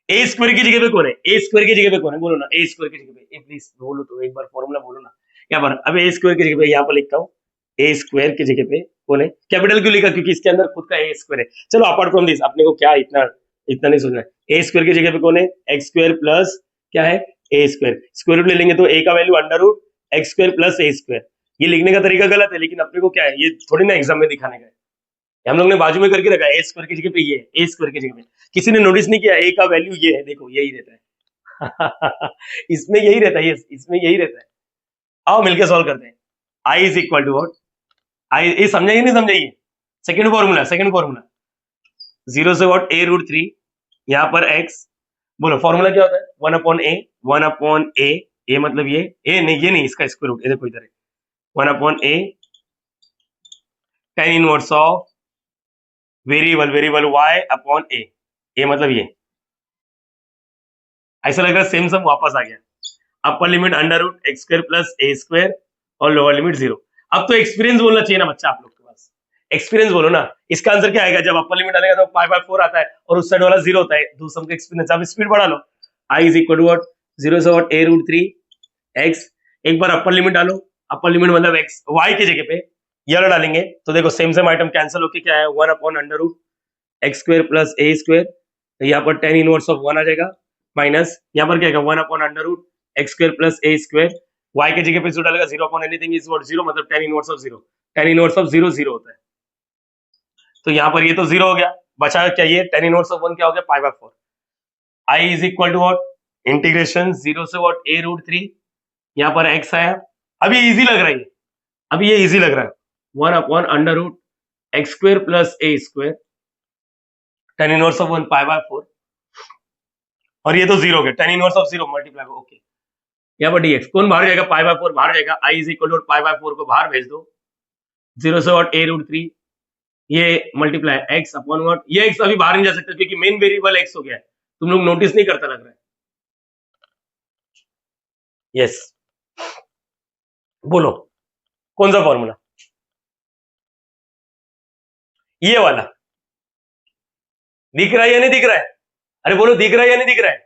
A square की जगह पे कौन है, ए स्क्वायर की जगह पे कौन है, बोलो ना, ए स्क्वायर की जगह पे, प्लीज बोलो तो एक बार फॉर्मूला बोलो ना। यहाँ पर अब ए स्क्वायर की जगह पे यहाँ पर लिखता हूँ, ए स्क्वायर की जगह पे कौन है, कैपिटल क्यों लिखा, क्योंकि इसके अंदर खुद का ए स्क्वायर है। चलो अपार्ट फ्रॉम दिस अपने को क्या इतना इतना नहीं सोचना है। ए स्क्वायर की जगह पे कौन है, एक्स स्क्वायर प्लस क्या है, ए स्क्वायर। स्क्वायर रूट ले लेंगे तो ए का value under root x square plus ए स्क्वायर। ये लिखने का तरीका गलत है, लेकिन अपने को क्या है, ये थोड़ी ना एग्जाम में दिखाने का है, हम लोग ने बाजू में करके रखा है, ए स्क्वायर की जगह पे ये है, ए स्क्वायर की जगह पे। किसी ने नोटिस नहीं किया ए का वैल्यू ये है, देखो यही रहता है। इसमें यही रहता है, इसमें यही रहता है। आओ मिलकर सॉल्व करते हैं। आई इज इक्वल टू व्हाट, आई, ये समझाइए नहीं समझाइए, सेकंड फॉर्मूला 0 से व्हाट ए रूट 3, यहाँ पर एक्स, बोलो फॉर्मूला क्या होता है, 1 अपॉन ए, 1 अपॉन ए, ए मतलब ये, ए नहीं ये नहीं, इसका स्क्वायर रूट, देखो इधर है 1/a tan inverse of variable y upon a, ये मतलब ये ऐसा लग रहा है सेम सम वापस आ गया। Upper limit under root x square plus ए स्क्वायर और लोअर लिमिट 0। अब तो एक्सपीरियंस बोलना चाहिए ना बच्चा, आप लोग के पास एक्सपीरियंस बोलो ना। इसका आंसर क्या आएगा? जब अपर लिमिट आएगा तो π/4 आता है और उस साइड वाला 0 होता है। दो सम का एक्सपीरियंस, आप स्पीड बढ़ा लो। i is equal to what? 0 से व्हाट a√3 x। एक बार अपर लिमिट डालो, अपर लिमिट मतलब x y की जगह पे ये वाला डालेंगे तो देखो सेम सेम आइटम कैंसिल होके क्या है 1 upon under root x square plus ए स्क्वायर। यहाँ पर tan इनवर्स ऑफ 1 आ जाएगा माइनस यहाँ पर क्या आएगा 1 upon under root x square plus ए स्क्वायर। y की जगह पे जो डालेगा 0 अपॉन एनीथिंग इज व्हाट 0, मतलब tan inverse of 0। tan inverse of 0 0 होता है, तो यहाँ पर ये तो 0 हो गया। बचा क्या? ये tan इनवर्स ऑफ 1 क्या हो गया? π/4। i is equal to what? Integration 0 से व्हाट a√3, यहाँ पर x आया। अभी इजी लग रहा है, अभी ये इजी लग रहा है। 1 upon under root x square plus A square tan inverse of 1 π/4 और ये तो 0 हो गया। tan इनवर्स ऑफ 0 मल्टीप्लाई को ओके, यहाँ पर dx कौन बाहर जाएगा? π/4 बाहर जाएगा। i इज इक्वल टू π/4 को बाहर भेज दो, 0 से व्हाट a√3 ये मल्टीप्लाई x अपॉन व्हाट, ये x अभी बाहर नहीं जा सकता क्योंकि मेन वेरिएबल x हो गया है। तुम लोग नोटिस नहीं करता लग रहा है। यस बोलो कौन सा फॉर्मूला? ये वाला दिख रहा है या नहीं दिख रहा है? अरे बोलो दिख रहा है या नहीं दिख रहा है?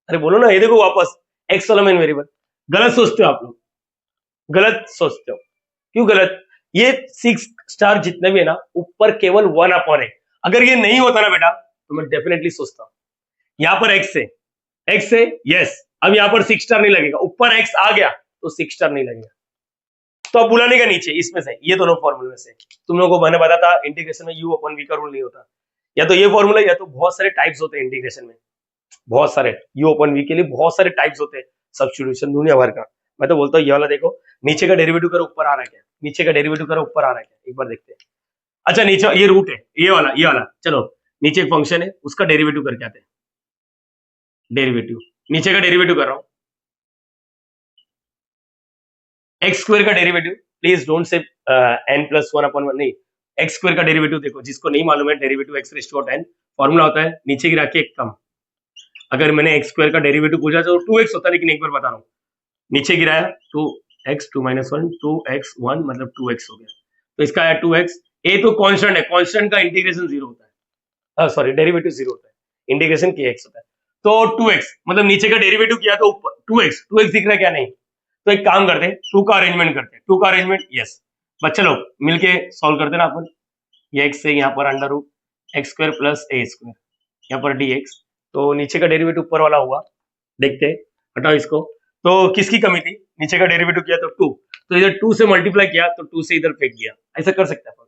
अरे बोलो ना। ये देखो वापस x वाला मेन वेरिएबल। गलत सोचते हो आप लोग, गलत सोचते हो। क्यों गलत? ये 6 स्टार जितने भी है ना ऊपर केवल 1 अपॉन है। अगर ये नहीं होता ना बेटा तो मैं डेफिनेटली सोचता हूं यहाँ पर x है यस। अब यहाँ पर 6 स्टार नहीं लगेगा, ऊपर x आ गया तो 6 स्टार नहीं लगेगा, तो अब बुलाने का नीचे इसमें से ये दोनों फॉर्मूले में से। तुम लोगों को मैंने बताया था इंटीग्रेशन में u अपॉन v का रूल नहीं होता। या तो ये फॉर्मूला या तो बहुत सारे टाइप्स होते हैं इंटीग्रेशन में, बहुत सारे u अपॉन v के लिए बहुत सारे टाइप्स होते हैं सब्स्टिट्यूशन दुनिया भर का। मैं तो बोलता हूँ ये वाला देखो, नीचे का डेरिवेटिव करो ऊपर आ रहा है क्या? नीचे का डेरिवेटिव करो ऊपर आ रहा है क्या? एक बार देखते हैं। अच्छा नीचे ये रूट है, ये वाला चलो नीचे एक फंक्शन है उसका डेरिवेटिव करके आते हैं। डेरिवेटिव नीचे का डेरिवेटिव कर रहा हूं, एक्स स्क्वायर का derivative. Please don't say n+1/1 नहीं, एक्स स्क्वायर का डेरिवेटिव देखो, जिसको नहीं मालूम है derivative x raise to 10 formula होता है नीचे गिरा के एक कम। अगर मैंने एक्स स्क्वायर का डेरिवेटिव पूछा तो 2x होता है, लेकिन एक बार बता रहा हूँ नीचे गिराया 2x 2 - 1 2x 1 मतलब 2x हो गया, तो इसका आया 2x। ए तो कांस्टेंट है, कांस्टेंट का इंटीग्रेशन 0 होता है, सॉरी डेरिवेटिव 0 होता है, इंटीग्रेशन kx होता है। तो 2x मतलब नीचे का डेरिवेटिव किया तो 2x दिख रहा है क्या? नहीं। तो एक काम करते हैं 2 का अरेंजमेंट करते हैं। 2 का अरेंजमेंट यस बच्चे लोग मिलके सॉल्व करते ना अपन। ये x से यहाँ पर under root x square plus ए स्क्वायर, यहाँ पर dx, तो नीचे का डेरिवेटिव ऊपर वाला हुआ, देखते हैं हटाओ इसको। तो किसकी कमी थी? नीचे का डेरिवेटिव किया तो 2, तो इधर 2 से मल्टीप्लाई किया तो 2 से इधर फेंक दिया, ऐसा कर सकते हैं अपन।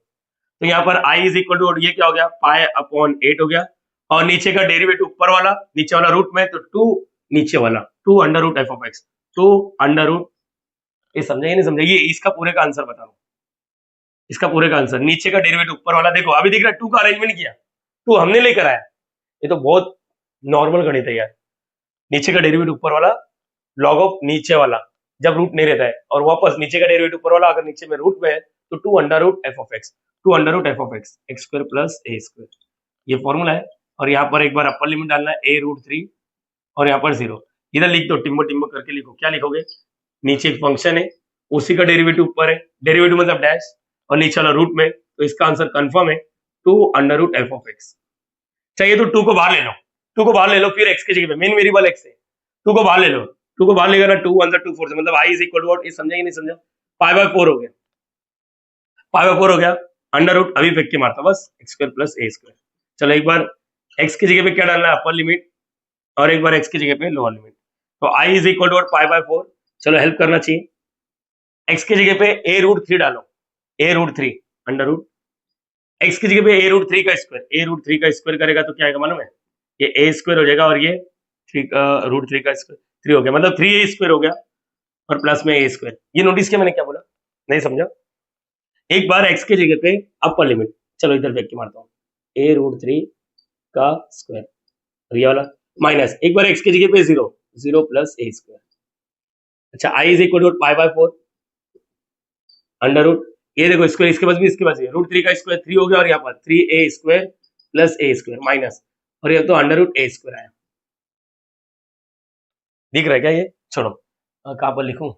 तो यहाँ पर i इज इक्वल टू ये क्या हो गया? π/8 हो गया, और नीचे का डेरिवेटिव ऊपर वाला नीचे वाला रूट में, तो 2 नीचे वाला 2 under root f of x, 2 under root. ये समझे या नहीं समझे? ये इसका पूरे का आंसर बता रहा हूं, इसका पूरे का आंसर नीचे का डेरिवेटिव ऊपर वाला देखो अभी दिख रहा है 2 का अरेंजमेंट किया, 2 हमने लेकर आया। ये तो बहुत नॉर्मल गणित है यार। नीचे का डेरिवेटिव ऊपर वाला लॉग ऑफ नीचे वाला जब रूट नहीं रहता है, और वापस नीचे का डेरिवेटिव ऊपर वाला अगर नीचे में रूट में है तो 2 under root f of x, 2 under root f of x x square plus A square, ये फॉर्मूला है। और यहाँ पर एक बार अपर लिमिट डालना है a√3 और यहाँ पर 0, इधर लिख दो टिम्बो टिम्बो करके लिखो। क्या लिखोगे? नीचे एक फंक्शन है उसी का डेरिवेटिव ऊपर है, डेरिवेटिव मतलब डैश, और नीचे वाला रूट में, तो इसका आंसर कंफर्म है 2 under root f of x. चाहिए तो 2 को बाहर ले लो, 2 को बाहर ले लो, फिर एक्स की जगह पे मेन वेरिएबल एक्स है, 2 को बाहर ले लो, 2 को बाहर लेगा ना 2 1 2 4 से, मतलब i is equal to what? ये समझा कि नहीं समझा? π/4 हो गया, π/4 हो गया, अंडर रूट अभी फेंक के मारता बस एक्स स्क्वायर प्लस ए स्क्वायर। चलो एक बार x की जगह पे क्या डालना है? अपर लिमिट, और एक बार x की जगह पे लोअर लिमिट। तो i इज इक्वल टू π/4, चलो हेल्प करना चाहिए। x की जगह पे a√3 डालो, a√3 अंडर रूट, x की जगह पे a√3 का स्क्वायर, a√3 का स्क्वायर करेगा तो क्या आएगा मालूम है? ये a स्क्वायर हो जाएगा और ये √3 का स्क्वायर 3 हो गया, मतलब 3a स्क्वायर हो गया और प्लस में a स्क्वायर। ये नोटिस किया मैंने क्या बोला? नहीं समझा? एक बार x की जगह पे अपर लिमिट, चलो इधर फेंक के मारता हूँ, a√3 का स्क्वायर, और ये वाला माइनस, एक बार x की जगह पे 0 प्लस a स्क्वायर। अच्छा i is equal to π/4, under root, ये देखो स्क्वायर, इसके पास भी इसके पास भी रूट 3 का स्क्वायर 3 हो गया, और यहाँ पर 3a square plus a square minus, और ये तो अंडर रूट a स्क्वायर आया। दिख रहा है क्या ये? छोड़ो, कहाँ पर लिखूं,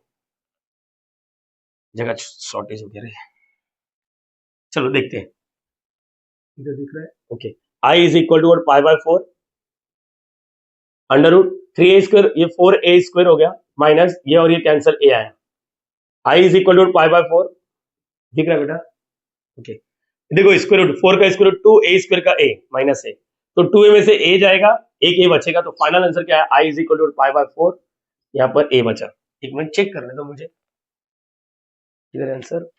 जगह शॉर्टेज हो गया रे। चलो देखते हैं, इधर दिख रहा है, okay. I is equal to pi by 4 under root 3a square, ये 4a स्क्वायर हो गया माइनस ये, और ये कैंसिल a आया। I is equal to pi by 4, दिख रहा है बेटा, ओके। देखो स्क्वायर रूट 4 का स्क्वायर रूट 2a स्क्वायर का a माइनस a, तो 2a में से a जाएगा, एक a बचेगा, तो फाइनल आंसर क्या है? I is equal to pi by 4, यहाँ पर a बचा। एक मिनट चेक करने दो मुझे, इधर आंसर,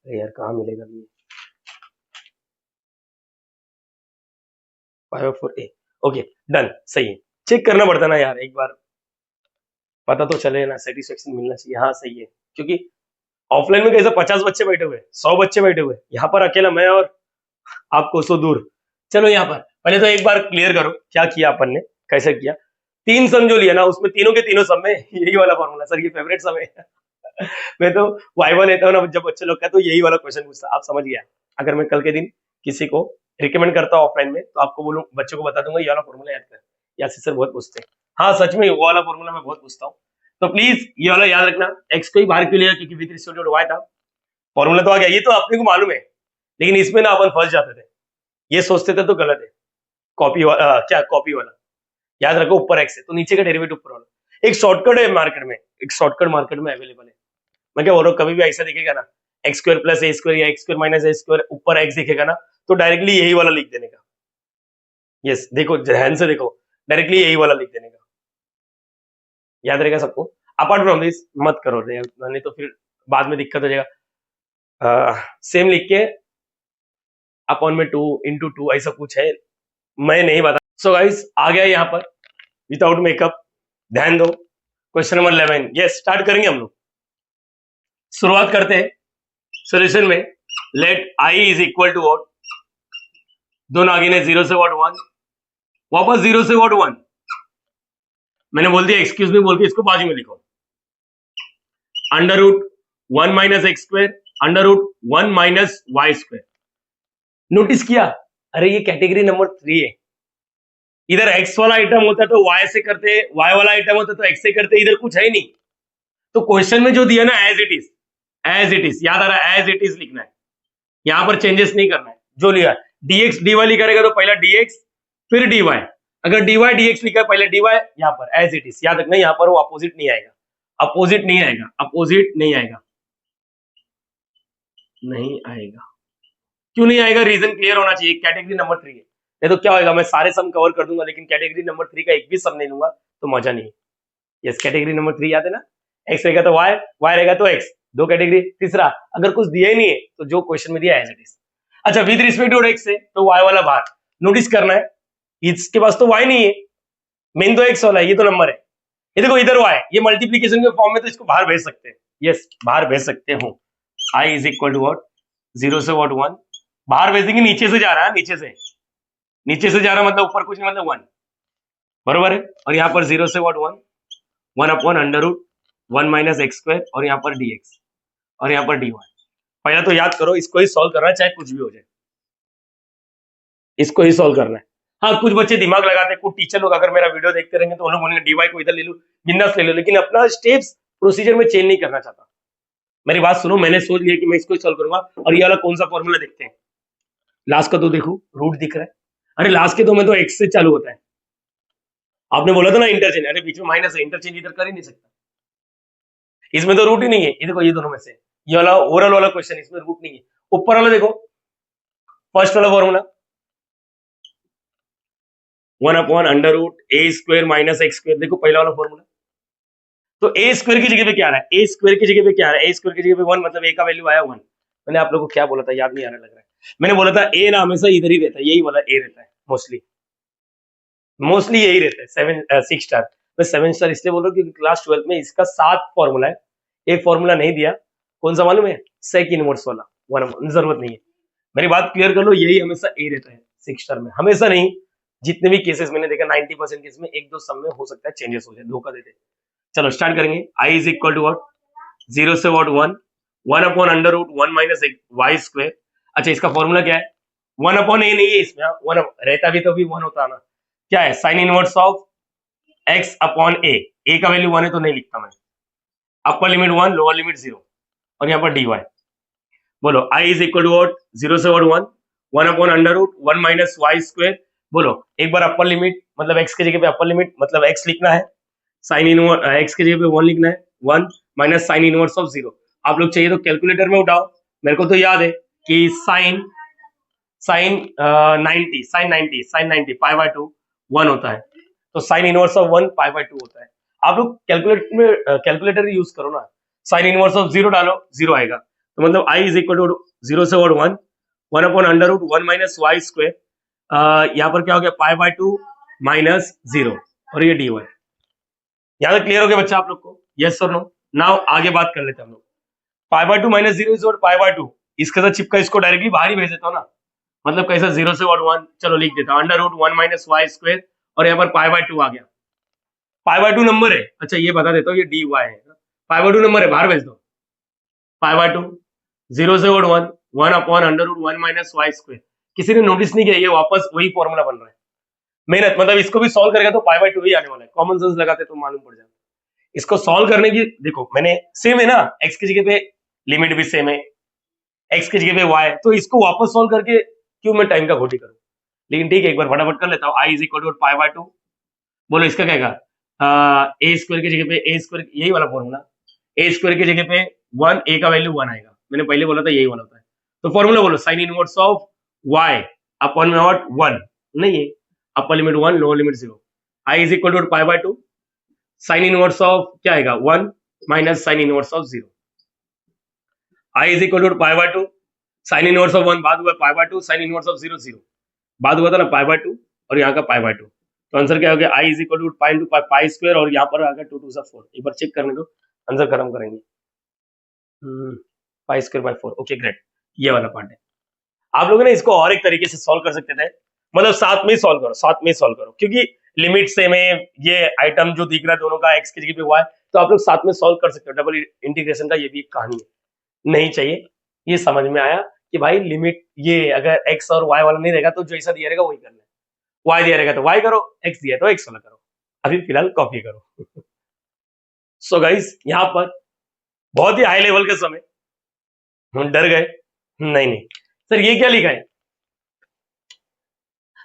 यार कहाँ मिलेगा ये, pi by 4a, okay done, सही है। चेक करना पड़ता ना यार, एक बार पता तो चले ना, सेटिस्फेक्शन मिलना चाहिए। हाँ सही है, क्योंकि ऑफलाइन में कैसे 50 बच्चे बैठे हुए, 100 बच्चे बैठे हुए, यहाँ पर अकेला मैं और आपको सो दूर। चलो यहाँ पर पहले तो एक बार क्लियर करो क्या किया अपन ने, कैसे किया। 3 सम जो लिया ना, उसमें तीनों के तीनों सम में यही वाला फॉर्मूला, सर ये फेवरेट सम है मैं तो वाइवा लेता हूँ ना जब बच्चे लोग का, तो यही वाला क्वेश्चन पूछता, आप समझ गया। अगर मैं कल के दिन किसी को रिकमेंड करता हूँ ऑफलाइन में, तो आपको बोलूँ, बच्चों को बता दूंगा ये वाला फॉर्मूला याद कर, या सर बहुत पूछते हैं। हाँ सच में वो वाला फॉर्मूला मैं बहुत पूछता हूँ, तो प्लीज ये वाला याद रखना। एक्स को ही बाहर क्यों लिया, क्योंकि विद रिस्पेक्ट टू वाई था, फॉर्मूला तो आ गया, ये तो अपने को मालूम है, लेकिन इसमें ना अपन फंस जाते थे, ये सोचते थे तो गलत है। कॉपी क्या कॉपी वाला, याद रखो ऊपर एक्स है तो नीचे का डेरिवेटिव ऊपर वाला। एक शॉर्टकट है मार्केट में, एक शॉर्टकट मार्केट में अवेलेबल है। मैं क्या बोल रहा हूँ, कभी भी ऐसा दिखेगा ना, एक्स स्क्वायर प्लस ए स्क्वायर या एक्स स्क्वायर माइनस ए स्क्वायर, ऊपर एक्स दिखेगा ना, तो डायरेक्टली यही वाला लिख देने का। यस देखो ध्यान से देखो, डायरेक्टली यही वाला लिख देने का, याद रहेगा सबको। अपार्ट फ्रॉम दिस मत करो रे, नहीं तो फिर बाद में दिक्कत हो जाएगा। सेम लिख के अपॉन में 2 इंटू 2 ऐसा कुछ है, मैं नहीं बता। सो गाइस आ गया यहाँ पर विदाउट मेकअप, ध्यान दो क्वेश्चन नंबर 11। यस स्टार्ट करेंगे हम लोग, शुरुआत करते हैं सॉल्यूशन में। Let I is equal to what, दोनों आगे ने 0 से व्हाट 1, वापस 0 से व्हाट 1, मैंने बोल दिया एक्सक्यूज मी बोल के इसको बाजू में लिखो। Under root 1 minus x square under root 1 minus y square. Notice किया, अरे ये कैटेगरी नंबर 3 है, इधर एक्स वाला आइटम होता तो वाई से करते, वाई वाला आइटम होता तो एक्स से करते, इधर कुछ है नहीं। तो क्वेश्चन में जो दिया ना as it is, as it is, याद आ रहा है, एज इट इज लिखना है, यहां पर चेंजेस नहीं करना है। जो लिया dx dy लिखेगा तो पहला dx फिर dy, अगर dy dx लिखा है पहले dy, यहां पर एज इट इज, याद रखना, यहां पर वो अपोजिट नहीं आएगा, अपोजिट नहीं आएगा, अपोजिट नहीं आएगा, नहीं आएगा। क्यों नहीं आएगा, रीजन क्लियर होना चाहिए, कैटेगरी नंबर 3 है। नहीं तो क्या होगा, मैं सारे सम कवर कर दूंगा लेकिन कैटेगरी नंबर 3 का एक भी सम नहीं लूंगा तो मजा नहीं है। यस कैटेगरी नंबर 3 याद है ना, एक्स रहेगा तो वाई, वाई रहेगा तो एक्स, दो कैटेगरी। तीसरा अगर कुछ दिया ही नहीं है तो जो क्वेश्चन में दिया एज इट इज। अच्छा विद रिस्पेक्ट टू एक्स है तो वाई वाला बाहर, नोटिस करना है इसके पास तो वाई नहीं है, मेन तो एक्स वाला है, ये तो नंबर है। ये देखो इधर वाई, ये मल्टीप्लीकेशन के फॉर्म में तो इसको बाहर भेज सकते हैं, यस बाहर भेज सकते हो। आई इज इक्वल टू व्हाट, 0 से व्हाट 1, बाहर भेजेंगे, नीचे से जा रहा है, नीचे से, नीचे से जा रहा मतलब ऊपर कुछ नहीं, मतलब 1 बरोबर है। और यहाँ पर 0 से what 1, 1 upon under root 1 minus x square, और यहाँ पर dx, और यहाँ पर dy। पहला तो याद करो, इसको ही सॉल्व करना है चाहे कुछ भी हो जाए, इसको ही सॉल्व करना है। हाँ कुछ बच्चे दिमाग लगाते हैं, कुछ टीचर लोग अगर मेरा वीडियो देखते रहेंगे तो उन लोग बोलेंगे dy को इधर ले लो, बिंदास ले लो, लेकिन अपना स्टेप्स प्रोसीजर में चेंज नहीं करना चाहता। मेरी बात सुनो, मैंने सोच लिया कि मैं इसको ही सॉल्व करूंगा। और ये वाला कौन सा फॉर्मूला देखते हैं, लास्ट का तो देखो रूट दिख रहा है, अरे लास्ट के दो में तो एक्स से चालू होता है। आपने बोला था ना इंटरचेंज, अरे बीच में माइनस है, इंटरचेंज इधर कर ही नहीं सकता, इसमें तो रूट ही नहीं है। ये देखो ये दोनों में से ये वाला ओवरऑल वाला क्वेश्चन, इसमें रूट नहीं है। ऊपर वाला देखो, फर्स्ट वाला फॉर्मूला 1 अपॉन अंडर रूट ए स्क्वायर माइनस एक्स स्क्वायर, देखो पहला वाला फॉर्मूला। तो ए स्क्वायर की जगह पे क्या आ रहा है, ए स्क्वायर की जगह पे क्या आ रहा है, ए स्क्वायर की जगह पे 1, मतलब ए का वैल्यू आया 1। मैंने आप लोगों को क्या बोला था, याद नहीं आ रहा लग रहा है, मैंने बोला था ए ना हमेशा इधर ही रहता है, यही वाला ए रहता है मोस्टली, मोस्टली यही रहता है 6 स्टार। मैं 7 स्टार इसलिए बोल रहा हूँ क्योंकि क्लास 12 में इसका 7 फॉर्मूला है, एक फॉर्मूला नहीं दिया, कौन सा मालूम है, सेक इनवर्स वाला, 1 जरूरत नहीं है। मेरी बात क्लियर कर लो, यही हमेशा ए रहता है 6 स्टार में, हमेशा नहीं, जितने भी केसेस मैंने देखा 90% केस में एक दो सम में हो सकता है चेंजेस हो जाए, धोखा देते। चलो स्टार्ट करेंगे। आई इज इक्वल टू व्हाट, 0 से व्हाट 1, 1/√1 माइनस वाई स्क्वायर। अच्छा इसका फॉर्मूला क्या है? 1/a नहीं है इसमें, वन रहता भी तो भी 1 होता ना। क्या है? Sign inverse of x/a। a का वैल्यू 1 है तो नहीं लिखता मैं। अपर लिमिट 1, लोअर लिमिट 0, और यहाँ पर dy। बोलो i is equal to what? 0 से 1, 1/√1 माइनस वाई स्क्वायर। बोलो एक बार अपर लिमिट मतलब x के जगह पे अपर लिमिट मतलब x लिखना है, साइन इनवर्स x के जगह पे 1 लिखना है, 1 माइनस साइन इनवर्स ऑफ 0। आप लोग चाहिए तो कैलकुलेटर में उठाओ, मेरे को तो याद है कि साइन साइन 90 π/2 1 होता है, तो साइन इनवर्स ऑफ 1 π/2 होता है। आप लोग कैलकुलेटर यूज करो ना, साइन इनवर्स ऑफ 0 डालो, 0 आएगा। तो मतलब i इज इक्वल टू 0 से 1, 1/√1 माइनस वाई स्क्वायर। यहाँ पर क्या हो गया? π/2 माइनस 0, और ये dy। यहाँ तक क्लियर हो गया बच्चा आप लोग को? यस और नो? नाउ आगे बात कर लेते हैं हम लोग। π/2 माइनस 0 इज व्हाट? π/2। इसके साथ चिपका, इसको डायरेक्टली बाहर ही भेज देता हूँ ना, मतलब कैसा? 0 से 1, चलो लिख देता हूँ √1 माइनस वाई स्क्वायर, और यहाँ पर π/2 आ गया। π/2 नंबर है, अच्छा ये बता देता हूँ, ये dy है। π/2 नंबर है, बाहर भेज दो। π/2 0 से 1, 1/√1 माइनस वाई स्क्वायर। किसी ने नोटिस नहीं किया, ये वापस वही फॉर्मूला बन रहा है। मेहनत मतलब इसको भी सॉल्व करेगा तो π/2 ही आने वाला है। कॉमन सेंस लगाते तो मालूम पड़ जाता। इसको सॉल्व करने की देखो, मैंने सेम है ना, x की जगह पे लिमिट भी सेम है, x की जगह पे y, तो इसको वापस सॉल्व करके क्यों मैं टाइम का खोटी करूं? लेकिन ठीक है, एक बार फटाफट कर लेता हूं। i is equal to π/2। बोलो इसका क्या कहा? a स्क्वायर की जगह पे a स्क्वायर, यही वाला फॉर्मूला, a स्क्वायर की जगह पे 1, a का वैल्यू 1 आएगा। मैंने पहले बोला था यही वाला होता है। तो फॉर्मूला बोलो, sine inverse of y upon not 1 नहीं है, upper limit 1, lower limit 0। i is equal to π/2, sine inverse of क्या आएगा? 1 minus sine inverse of 0। i is equal to π/2, sine inverse of 1 बाद हुआ, π/2 साइन इनवर्स ऑफ 0 0 बाद हुआ था ना, π/2 और यहाँ का π/2। तो आंसर क्या हो गया? i is equal to pi into pi square, और यहाँ पर आ गया 2 2 सा 4। एक बार चेक करने दो, आंसर खत्म करेंगे। Pi square by 4। Okay great, ये वाला पार्ट है। आप लोग ना इसको और एक तरीके से सॉल्व कर सकते थे, मतलब साथ में ही सॉल्व करो, साथ में ही सॉल्व करो, क्योंकि लिमिट सेम है, ये आइटम जो दिख रहा है दोनों का x की जगह पे y, तो आप लोग साथ में सॉल्व कर सकते हो। डबल इंटीग्रेशन का ये भी एक कहानी है, नहीं चाहिए। ये समझ में आया कि भाई लिमिट ये अगर x और y वाला नहीं रहेगा तो जैसा दिया रहेगा वही करना है, y दिया रहेगा तो y करो, x दिया तो x वाला करो। अभी फिलहाल कॉपी करो। सो गाइस यहाँ पर बहुत ही हाई लेवल के समय हम डर गए, नहीं सर ये क्या लिखा है।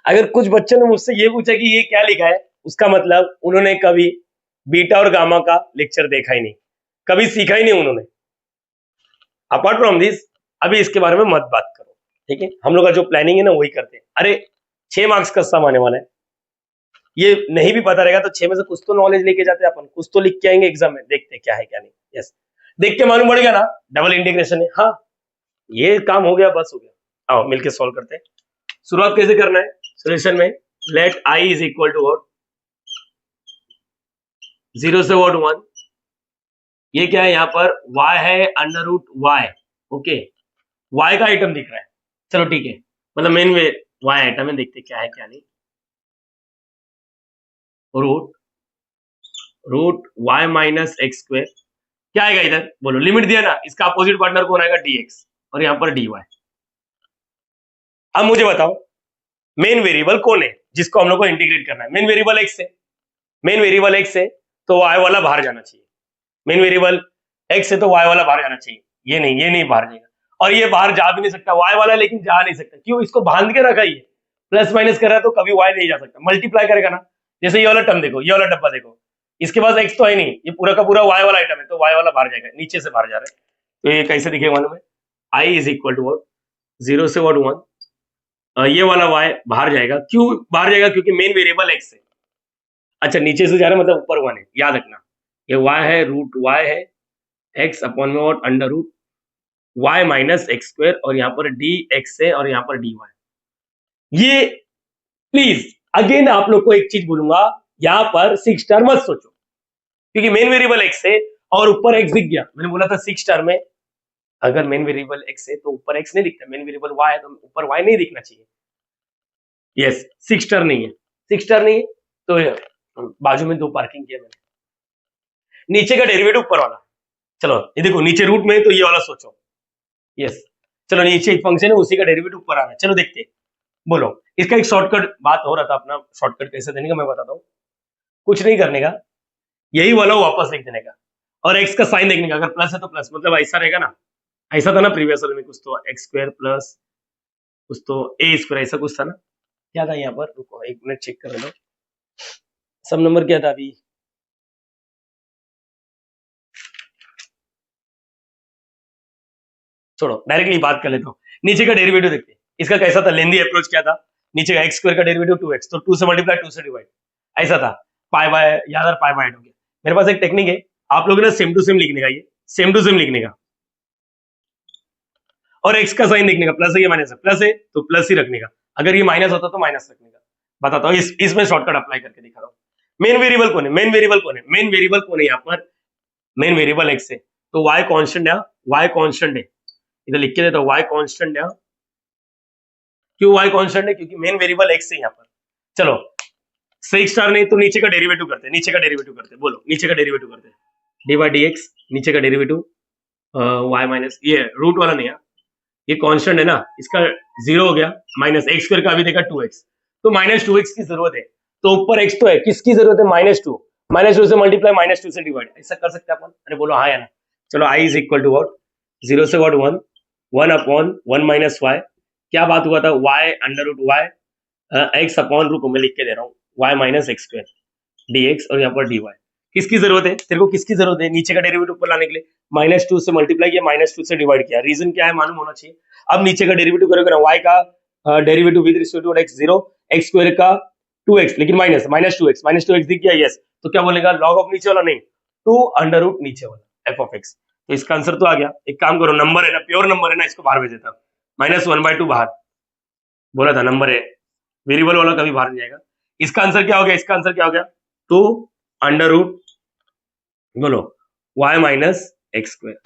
अगर कुछ बच्चों ने मुझसे ये पूछा कि ये क्या लिखा है, उसका मतलब उन्होंने कभी बीटा और गामा का लेक्चर देखा ही नहीं, कभी सीखा ही नहीं उन्होंने। अपार्ट फ्रॉम दिस, अभी इसके बारे में मत बात करो, ठीक है? हम लोग का जो प्लानिंग है ना वही करते हैं। अरे 6 मार्क्स का सम आने वाला है, ये नहीं भी पता रहेगा तो 6 में से कुछ तो नॉलेज लेके जाते हैं अपन, कुछ तो लिख के आएंगे एग्जाम में, देखते हैं क्या है क्या नहीं। यस, देख के मालूम पड़ेगा ना डबल इंटीग्रेशन है। हाँ ये काम हो गया, बस हो गया। आओ मिलके सॉल्व करते हैं। शुरुआत कैसे करना है सॉल्यूशन में? Let i is equal to what? 0 से व्हाट 1। ये क्या है? यहाँ पर y है √y। ओके, y का आइटम दिख रहा है, चलो ठीक है, मतलब मेन में y आइटम है, देखते क्या है क्या नहीं। Root y minus x square, क्या आएगा इधर? बोलो, लिमिट दिया ना, इसका अपोजिट पार्टनर कौन आएगा? dx, और यहाँ पर dy। अब मुझे बताओ मेन वेरिएबल कौन है जिसको हम लोग को इंटीग्रेट करना है? मेन वेरिएबल x है, मेन वेरिएबल x है तो y वाला बाहर जाना चाहिए। मेन वेरिएबल x है तो y वाला बाहर जाना चाहिए, ये नहीं बाहर जाएगा, और ये बाहर जा भी नहीं सकता, y वाला लेकिन जा नहीं सकता। क्यों? इसको बांध के रखा ही है, प्लस माइनस कर रहा है तो कभी y नहीं जा सकता। मल्टीप्लाई करेगा ना, जैसे ये वाला टर्म देखो, ये वाला डब्बा देखो, इसके पास x तो है नहीं, ये पूरा का पूरा y वाला आइटम है, तो y वाला बाहर जाएगा, नीचे से बाहर जा रहा है। तो ये कैसे दिखेगा मालूम है? i इज इक्वल टू 0 से 1, ये वाला y बाहर जाएगा। क्यों बाहर जाएगा? क्योंकि मेन वेरिएबल x है। अच्छा नीचे से जा रहा है मतलब ऊपर 1 है, याद रखना, ये y है, रूट y है, x अपॉन में और under root y minus x square, और यहाँ पर dx है और यहाँ पर dy। ये प्लीज अगेन आप लोग को एक चीज बोलूंगा, यहाँ पर 6 स्टार मत सोचो, क्योंकि मेन वेरिएबल x है और ऊपर x दिख गया। मैंने बोला था 6 स्टार में अगर मेन वेरिएबल x है तो ऊपर x नहीं दिखता, मेन वेरिएबल y है तो ऊपर y नहीं दिखना चाहिए। यस, 6 स्टार नहीं है, 6 स्टार नहीं है तो बाजू में 2 पार्किंग किया मैंने, नीचे का डेरिवेटिव ऊपर वाला। चलो ये देखो नीचे रूट में, तो ये वाला सोचो, यस। चलो नीचे एक फंक्शन है, उसी का डेरिवेटिव ऊपर आ रहा है, चलो देखते हैं। बोलो, इसका एक शॉर्टकट बात हो रहा था अपना, शॉर्टकट कैसे देने का मैं बताता हूँ। कुछ नहीं करने का, यही वाला वापस लिख देने का, और एक्स का साइन देखने का। अगर प्लस है तो प्लस, मतलब ऐसा रहेगा ना, ऐसा था ना प्रीवियस वाले में, कुछ तो एक्स स्क्वायर प्लस कुछ तो ए स्क्वायर, ऐसा कुछ था ना, क्या था यहाँ पर, रुको एक मिनट चेक कर लो। सब नंबर क्या था अभी, छोड़ो डायरेक्टली बात कर लेता हूँ। नीचे का डेरिवेटिव देखते हैं, इसका कैसा था, लेंदी अप्रोच क्या था। नीचे का एक्स स्क्वायर का डेरिवेटिव 2x, तो 2 से मल्टीप्लाई 2 से डिवाइड, ऐसा था। पाई बाय, यार पाई बाय हो गया। मेरे पास एक टेक्निक है, आप लोगों ने सेम टू सेम लिखने का, ये सेम टू सेम लिखने का, और एक्स का साइन देखने का, प्लस है या माइनस है, प्लस है तो प्लस ही रखने का, अगर ये माइनस होता तो माइनस रखने का। बताता हूँ, इसमें शॉर्टकट अप्लाई करके दिखा रहा हूँ। मेन वेरिएबल कौन है, मेन वेरिएबल कौन है, मेन वेरिएबल कौन है यहाँ पर, मेन वेरिएबल एक्स है, तो वाई कॉन्स्टेंट है, वाई कॉन्स्टेंट है, इधर लिख के देता हूँ, वाई कॉन्स्टेंट है। क्यों वाई कॉन्स्टेंट है, क्योंकि मेन वेरिएबल एक्स है यहाँ पर। चलो सेक स्टार नहीं तो नीचे का डेरिवेटिव करते हैं, नीचे का डेरिवेटिव करते हैं, बोलो नीचे का डेरिवेटिव करते हैं, डी बाई डी एक्स, नीचे का डेरिवेटिव वाई माइनस, ये रूट वाला नहीं है, ये कांस्टेंट है ना, इसका 0 हो गया, माइनस एक्स स्क्वायर का अभी देखा 2x, तो माइनस 2x की जरूरत है, तो ऊपर x तो है, किसकी जरूरत है, -2, -2 से मल्टीप्लाई -2 से डिवाइड, ऐसा कर सकते हैं अपन। अरे बोलो हाँ या ना। चलो i is equal to what, 0 से व्हाट 1, 1 अपॉन 1 माइनस वाई, क्या बात हुआ था, y under root y x upon root, मैं लिख के दे रहा हूँ, y minus x square dx, और यहाँ पर dy, किसकी जरूरत है तेरे को, किसकी जरूरत है, नीचे का डेरिवेटिव ऊपर लाने के लिए, -2 से मल्टीप्लाई किया, -2 से डिवाइड किया, रीजन क्या है मालूम होना चाहिए। अब नीचे का डेरिवेटिव करोगे ना, y का derivative with respect to x 0, x square का 2x, लेकिन -2x दिख गया, यस, तो क्या बोलेगा, लॉग ऑफ नीचे वाला नहीं, 2 अंडर रूट नीचे वाला f ऑफ x, तो इसका आंसर तो आ गया। एक काम करो, नंबर है ना, प्योर नंबर है ना, इसको बाहर भेज देता, -1/2 बाहर, बोला था नंबर है, वेरिएबल वाला कभी बाहर नहीं जाएगा। इसका आंसर क्या हो गया, इसका आंसर क्या हो गया, 2 अंडर रूट, बोलो y माइनस एक्स स्क्वायर,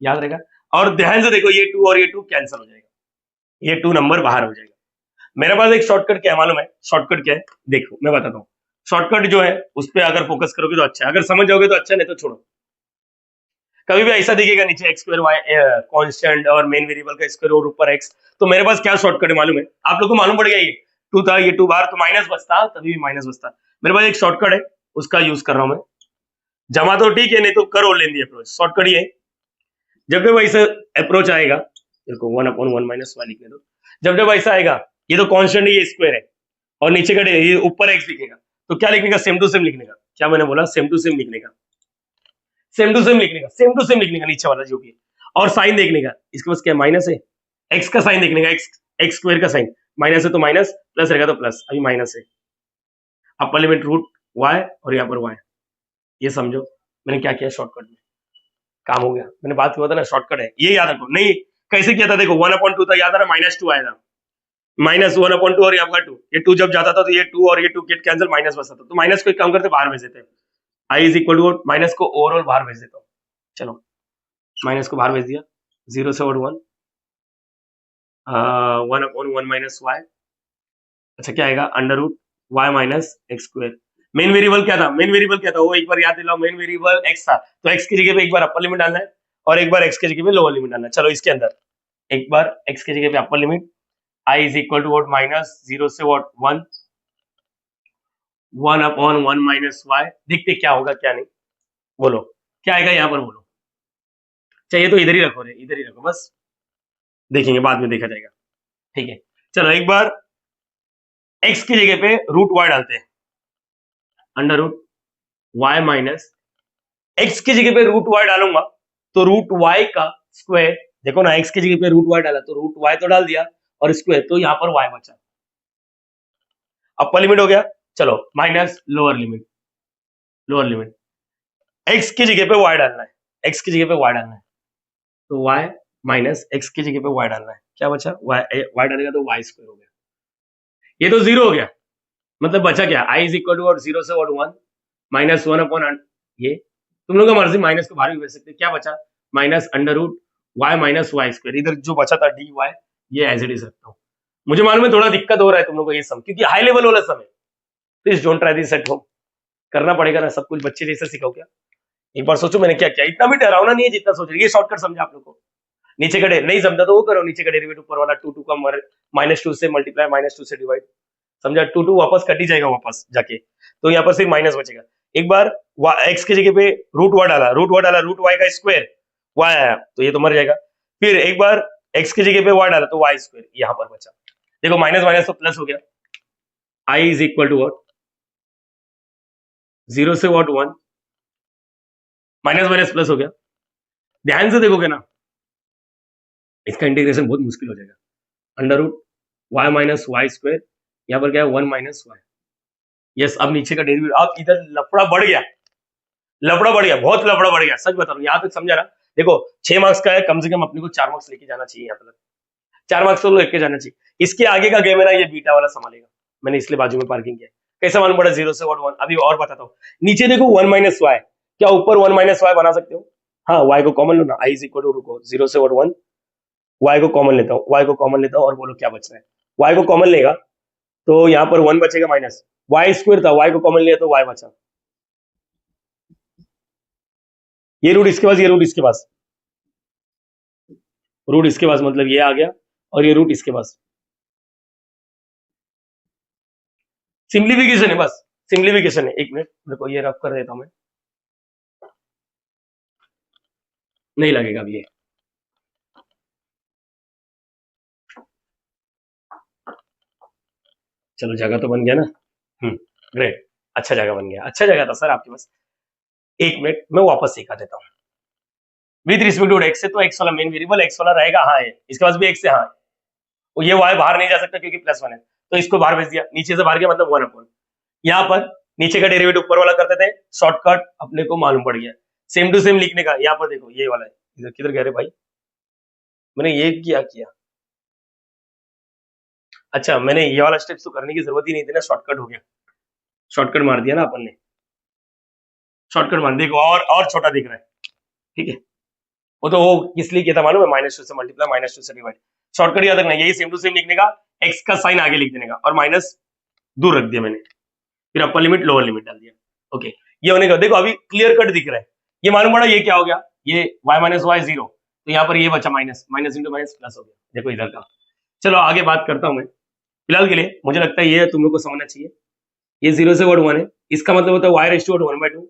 याद रहेगा। और ध्यान से देखो, ये 2 और ये 2 कैंसिल हो जाएगा, ये 2 नंबर बाहर हो जाएगा। मेरे पास एक शॉर्टकट क्या है मालूम है, शॉर्टकट क्या है, देखो मैं बताता हूँ। शॉर्टकट जो है उस पर अगर फोकस करोगे तो अच्छा है, अगर समझ जाओगे तो अच्छा, नहीं तो छोड़ो। कभी भी ऐसा दिखेगा नीचे एक्स स्क्वायर वाई कांस्टेंट और मेन वेरिएबल का स्क्वायर और ऊपर एक्स, तो मेरे पास क्या शॉर्टकट है मालूम है, आप लोग को मालूम पड़ गया, ये 2 था, ये 2 बाहर, तो माइनस बचता, तभी भी माइनस बचता। मेरे पास एक शॉर्टकट है, उसका यूज कर रहा हूं मैं। जमा तो ठीक है, नहीं तो करो लेंदी अप्रोच, शॉर्टकट ये, जब जब ऐसा अप्रोच आएगा, देखो 1/1 माइनस वाई लिखने दो, जब जब ऐसा आएगा, ये तो कांस्टेंट है, ये स्क्वायर है, और नीचे का ये ऊपर एक्स लिखेगा, तो क्या लिखने का, सेम टू सेम लिखने का, क्या मैंने बोला, सेम टू सेम लिखने का, सेम टू सेम लिखने का, सेम टू सेम लिखने का, नीचे वाला जो भी है, और साइन देखने का, इसके पास क्या माइनस है, एक्स का साइन देखने का, एक्स स्क्वायर का साइन, माइनस है तो माइनस, प्लस रहेगा तो प्लस, अभी माइनस है, अपर लिमिट रूट वाई, और यहाँ पर वाई, ये समझो मैंने क्या किया, शॉर्टकट में काम हो गया। मैंने बात किया था ना, शॉर्टकट है, ये याद रखो। नहीं कैसे किया था, देखो 1/2 था, याद आ रहा, -2 आया था, -1/2, और यहाँ पर 2, ये 2 जब जाता था तो ये 2 और ये 2 गेट कैंसिल, माइनस बचता था, तो माइनस को एक काम करते बाहर भेज देते, आई इज इक्वल टू माइनस को ओवरऑल बाहर भेज देता हूँ। चलो माइनस को बाहर भेज दिया, 0 से 1, 1/1 माइनस वाई, अच्छा क्या आएगा, under root y minus x square. Main variable क्या था, मेन वेरिएबल क्या था, वो एक बार याद दिलाओ, मेन वेरिएबल एक्स था, तो एक्स की जगह पे एक बार अपर लिमिट डालना है, और एक बार एक्स की जगह पे लोअर लिमिट डालना है। चलो इसके अंदर एक बार एक्स की जगह पे upper limit, I is equal to what, -0 से व्हाट 1, 1/1 माइनस वाई, देखते क्या होगा क्या नहीं, बोलो क्या आएगा यहाँ पर, बोलो, चाहिए तो इधर ही रखो रे, इधर ही रखो बस, देखेंगे बाद में देखा जाएगा, ठीक है। चलो एक बार एक्स की जगह पे रूट वाई डालते हैं, under root y minus x की जगह पे रूट वाई डालूंगा, तो रूट वाई का स्क्वायर, देखो ना एक्स की जगह पे रूट वाई डाला, तो रूट वाई तो डाल दिया, और स्क्वायर, तो यहाँ पर वाई बचा, अपर लिमिट हो गया। चलो minus lower limit, lower limit, x की जगह पे वाई डालना है, एक्स की जगह पे वाई डालना है, तो वाई माइनस एक्स की जगह पे वाई डालना है, क्या बचा, वाई डालेगा तो वाई स्क्वायर हो गया, ये तो 0 हो गया, मतलब बचा क्या, आई इज इक्वल टू 0 से 1, -1 अपॉन, ये तुम लोग का मर्जी, माइनस को बाहर भी भेज सकते, क्या बचा, minus under root y minus y square, इधर जो बचा था डी वाई, ये एज इट इज रखता हूँ। मुझे मालूम है थोड़ा दिक्कत हो रहा है तुम लोग को ये सम, क्योंकि हाई लेवल वाला सम है, please don't try this at home, करना पड़ेगा ना, सब कुछ बच्चे जैसे सिखाओ क्या, एक बार सोचो मैंने क्या किया, इतना भी डरावना नहीं है जितना सोच रहे, ये शॉर्टकट समझा आप लोग को। नीचे का नहीं समझा तो वो करो, नीचे का डेरिवेटिव ऊपर वाला 2 का -2 से मल्टीप्लाई -2 से डिवाइड, समझा, 2 वापस कट ही जाएगा वापस जाके, तो यहाँ पर सिर्फ माइनस बचेगा। एक बार एक्स की जगह पे √1 डाला, रूट वाई का स्क्वायर, वाई आया तो ये तो मर जाएगा। फिर एक बार एक्स की जगह पे वाई डाला तो वाई स्क्वायर यहाँ पर बचा। देखो माइनस माइनस तो प्लस हो गया, I is equal to what, 0 से व्हाट 1, माइनस माइनस प्लस हो गया। ध्यान से देखोगे ना इसका इंटीग्रेशन बहुत मुश्किल हो जाएगा। √y माइनस वाई स्क्वायर, यहाँ पर क्या है 1 माइनस वाई। यस, अब नीचे का डेरिवेटिव, अब इधर लफड़ा बढ़ गया, बहुत लफड़ा बढ़ गया, सच बता रहा हूँ। यहाँ तक समझा ना? देखो 6 मार्क्स का है, कम से कम अपने को 4 मार्क्स लेके जाना चाहिए, यहाँ तक 4 मार्क्स तो लेके जाना चाहिए। इसके आगे का गेम है ना, ये बीटा वाला संभालेगा, मैंने इसलिए बाजू में पार्किंग किया। कैसा मालूम पड़ा? 0 से व्हाट 1। अभी और बताता हूँ, नीचे देखो 1 माइनस वाई, क्या ऊपर 1 माइनस वाई बना सकते हो? हाँ, y को कॉमन लो ना, i इज इक्वल टू, रुको, 0 से व्हाट 1, y को कॉमन लेता हूँ, और बोलो क्या बच रहा है। y को कॉमन लेगा तो यहाँ पर 1 बचेगा, माइनस वाई स्क्वायर था, y को कॉमन लिया तो y बचा, ये रूट इसके पास, ये रूट इसके पास, रूट इसके पास मतलब ये आ गया, और ये रूट इसके पास। सिंप्लीफिकेशन है, बस सिंप्लीफिकेशन है। एक मिनट देखो, ये रफ कर देता हूं मैं, नहीं लगेगा अब ये। चलो जगह तो बन गया ना, ग्रेट, अच्छा जगह बन गया, अच्छा जगह था सर आपके पास। एक मिनट मैं वापस सिखा देता हूँ। विद रिस्पेक्ट टू एक्स से तो एक्स वाला मेन वेरिएबल, एक्स वाला रहेगा, हाँ है, इसके पास भी एक्स है, हाँ है। तो ये वाई बाहर नहीं जा सकता क्योंकि +1 है, तो इसको बाहर भेज दिया, नीचे से बाहर गया मतलब 1/, यहाँ पर नीचे का डेरिवेटिव ऊपर वाला करते थे, शॉर्टकट अपने को मालूम पड़ गया, सेम टू सेम लिखने का। यहाँ पर देखो ये वाला है, इधर किधर गया रे भाई, मैंने ये किया। अच्छा, मैंने ये वाला स्टेप्स तो करने की जरूरत ही नहीं थी ना, शॉर्टकट हो गया, शॉर्टकट मार दिया ना अपन ने, शॉर्टकट मार, देखो और छोटा दिख रहा है, ठीक है। वो तो वो किस लिए किया था मालूम है? -2 से मल्टीप्लाई, -2 से डिवाइड, शॉर्टकट याद रखना, यही सेम टू सेम लिखने का, एक्स का साइन आगे लिख देने का, और माइनस दूर रख दिया मैंने, फिर अपर लिमिट लोअर लिमिट डाल दिया। ओके, ये होने का देखो अभी क्लियर कट दिख रहा है, ये मालूम पड़ा ये क्या हो गया, ये y माइनस वाई 0, तो यहाँ पर ये बचा minus, minus into minus plus हो गया, देखो इधर का। चलो आगे बात करता हूं मैं, फिलहाल के लिए मुझे लगता है ये तुम लोग को समझना चाहिए। ये 0 से व्हाट 1 है, इसका मतलब होता है y रेज़ टू 1/2,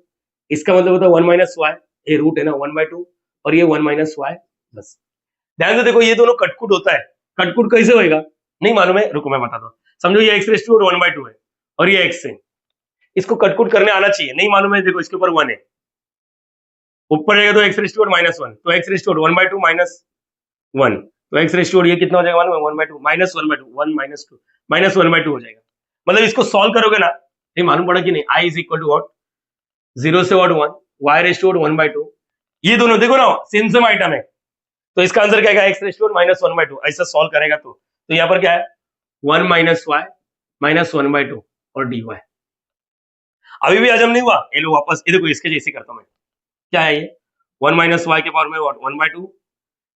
इसका मतलब होता है 1 माइनस वाई, ये रूट है ना 1/2, और ये 1 माइनस वाई, बस। ध्यान से देखो ये दोनों कटकुट होता है, कटकुट कैसे होएगा नहीं मालूम है, रुको मैं बताता हूँ। समझो ये x रेज़ टू 1/2 है, और ये x है, इसको कटकुट करने आना चाहिए, नहीं मालूम है, देखो इसके ऊपर 1 है, ऊपर जाएगा तो x रेज़ टू 1/1, तो x रेज़ टू 1/2 माइनस 1, तो x रेज़ टू ये कितना हो जाएगा मालूम है? 1/2 माइनस 1/2, 1 माइनस 2 माइनस 1/2 हो जाएगा। मतलब इसको सॉल्व करोगे ना, ये मालूम पड़ा कि नहीं, i is equal to what, 0 से व्हाट 1, y रेज़ टू 1/2, ये दोनों देखो ना सेम सेम आइटम है, तो इसका आंसर क्या है? x रेज़ टू माइनस 1/2, ऐसा सॉल्व करेगा तो यहाँ पर क्या है 1 माइनस वाई माइनस 1/2 और dy। अभी भी हजम नहीं हुआ, ये लो वापस, ये देखो इसके जैसे करता हूं मैं, क्या है ये 1 माइनस वाई के पावर में 1/2,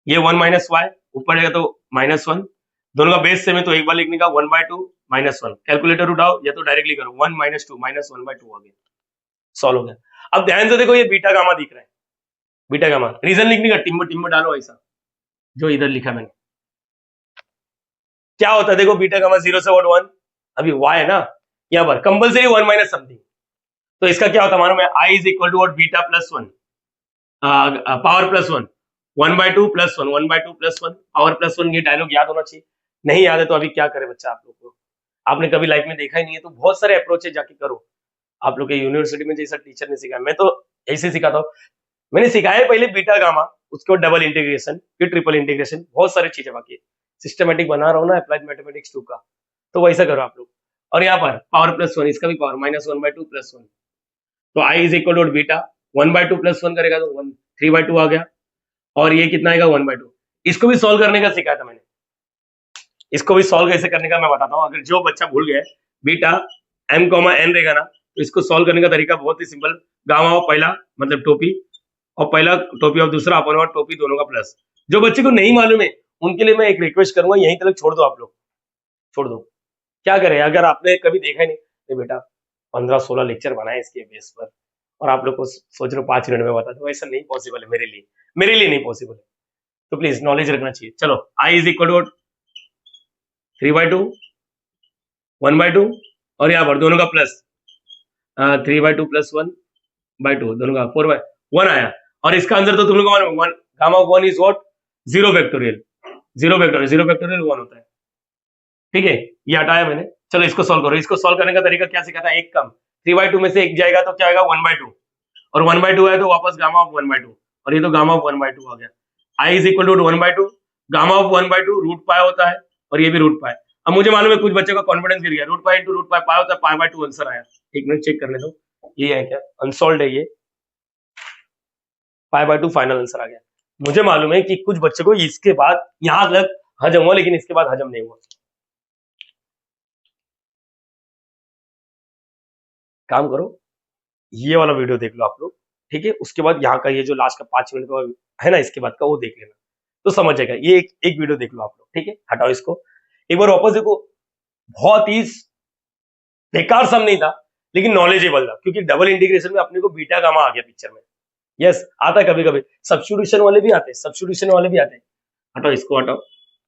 ये 1 माइनस वाई, ऊपर जाएगा तो -1, दोनों का बेस सेम है तो एक बार लिखने का 1/2 -1, कैलकुलेटर उठाओ या तो डायरेक्टली करो, 1 - 2 -1/2 आ गया, सॉल्व हो गया। अब ध्यान से देखो ये बीटा गामा दिख रहा है, बीटा गामा, रीजन लिखने का टिम्बर डालो ऐसा जो इधर लिखा मैंने, क्या होता है देखो बीटा गामा 0 से व्हाट 1, अभी y है ना, यहाँ पर कंपल्सरी 1 माइनस समथिंग, तो इसका क्या होता है मालूम है? i is equal to what, beta plus 1 power plus 1, 1/2 plus 1, 1/2 plus 1 power plus 1, ये डायलॉग याद होना चाहिए। नहीं याद है तो अभी क्या करे बच्चा, आप लोग को आपने कभी लाइफ में देखा ही नहीं है, तो बहुत सारे अप्रोच है, जाके करो। आप लोग के यूनिवर्सिटी में जैसा टीचर ने सिखाया, मैं तो ऐसे सिखाता हूँ, मैंने सिखाया पहले बीटा गामा, उसके बाद डबल इंटीग्रेशन, फिर ट्रिपल इंटीग्रेशन, बहुत सारी चीजें बाकी है, सिस्टमेटिक बना रहा हूँ ना अप्लाइड मैथमेटिक्स 2 का, तो वैसा करो आप लोग। और यहाँ पर पावर प्लस 1, इसका भी पावर -1/2 प्लस 1, तो i is equal to beta 1/2 plus 1 करेगा तो 3/2 आ गया, और ये कितना आएगा 1/2। इसको भी सॉल्व करने का सिखाया था मैंने, इसको भी सॉल्व कैसे करने का मैं बताता हूँ, अगर जो बच्चा भूल गया बीटा m, n रहेगा ना, तो इसको सॉल्व करने का तरीका बहुत ही सिंपल, गामा पहला मतलब टोपी, और पहला टोपी और दूसरा अपन और टोपी दोनों का प्लस। जो बच्चे को नहीं मालूम है उनके लिए मैं एक रिक्वेस्ट करूंगा, यहीं तक छोड़ दो, आप लोग छोड़ दो, क्या करें, अगर आपने कभी देखा ही नहीं, तो बेटा 15-16 लेक्चर बनाए इसके बेस पर, और आप लोग को सोच रहे हो 5 मिनट में बता दो, ऐसा नहीं पॉसिबल है मेरे लिए नहीं पॉसिबल है। तो प्लीज नॉलेज रखना चाहिए। चलो आई इज इक्वल टू 3/2, 1/2, और यहाँ पर दोनों का प्लस 3/2 प्लस 1/2, दोनों का 4/1 आया। और इसका आंसर तो तुम लोग को gamma of 1 is what, 0 factorial, 0 factorial 1 होता है। ठीक है, ये हटाया मैंने। चलो इसको सॉल्व करो। इसको सॉल्व करने का तरीका क्या सिखाता है, एक कम 3/2 में से एक जाएगा तो क्या आएगा 1/2, और 1/2 है तो वापस गामा ऑफ 1/2, और ये तो गामा ऑफ 1/2 आ गया। I is equal to 1/2, gamma of 1/2 root pi होता है, और ये भी रूट पाई। अब मुझे मालूम है कुछ बच्चों का कॉन्फिडेंस गिर गया, root pi into root pi pi होता है, पाई/2 आंसर आया। एक मिनट चेक करने दो, ये है क्या अनसॉल्व है, ये पाई/2 फाइनल आंसर आ गया। मुझे मालूम है कि कुछ बच्चों को इसके बाद यहां तक हजम हुआ, लेकिन इसके बाद हजम नहीं हुआ। काम करो, ये वाला वीडियो देख लो आप लोग, ठीक है। उसके बाद यहाँ का ये जो लास्ट का 5 मिनट का है ना, इसके बाद का वो देख लेना, तो समझ जाएगा। ये एक वीडियो देख लो आप लोग, ठीक है। हटाओ इसको, एक बार वापस देखो। बहुत ही बेकार सम नहीं था, लेकिन नॉलेजेबल था, क्योंकि डबल इंटीग्रेशन में अपने को बीटा गामा आ गया पिक्चर में। यस, आता है कभी कभी, सब्स्टिट्यूशन वाले भी आते हैं, सब्स्टिट्यूशन वाले भी आते हैं। हटाओ इसको, हटाओ।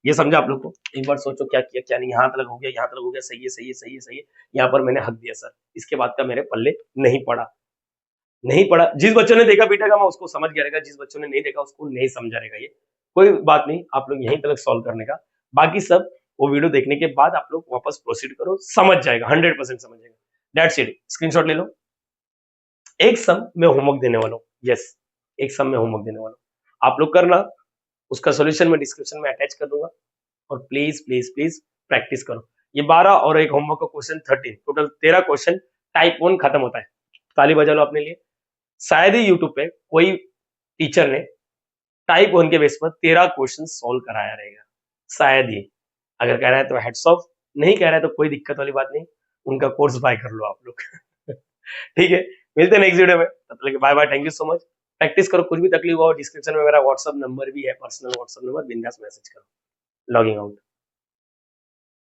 ये समझा आप लोग को? एक बार सोचो क्या किया क्या नहीं। यहाँ तक हो गया, यहाँ तक हो गया, सही है सही है सही है सही है। यहाँ पर मैंने हक दिया सर, इसके बाद का मेरे पल्ले नहीं पड़ा, नहीं पड़ा। जिस बच्चों ने देखा बीटा गामा उसको समझ गया रहेगा, जिस बच्चों ने नहीं देखा उसको नहीं समझा रहेगा। ये कोई बात नहीं, आप लोग यहीं तक सॉल्व करने का, बाकी सब वो वीडियो देखने के बाद आप लोग वापस प्रोसीड करो, समझ जाएगा, 100% समझ जाएगा। दैट्स इट, स्क्रीनशॉट ले लो। एक सम मैं होमवर्क देने वाला हूँ, यस, एक सम मैं होमवर्क देने वाला हूँ, आप लोग करना। उसका सोल्यूशन मैं डिस्क्रिप्शन में अटैच कर दूंगा, और प्लीज प्लीज प्लीज प्रैक्टिस करो। ये 12 और एक होमवर्क का क्वेश्चन 13, टोटल 13 क्वेश्चन टाइप 1 खत्म होता है। ताली बजा लो अपने लिए। शायद ही यूट्यूब पे कोई टीचर ने टाइप 1 के बेस पर 13 क्वेश्चन सॉल्व कराया रहेगा, शायद ही। अगर कह रहा है तो हेड्स ऑफ, नहीं कह रहा है तो कोई दिक्कत वाली बात नहीं, उनका कोर्स बाय कर लो आप लोग। ठीक है, मिलते हैं नेक्स्ट वीडियो में, तब तक bye bye, thank you so much. Practice करो, कुछ भी तकलीफ हो डिस्क्रिप्शन में मेरा व्हाट्सअप नंबर भी है, पर्सनल व्हाट्सअप नंबर, बिंदास मैसेज करो। Logging out.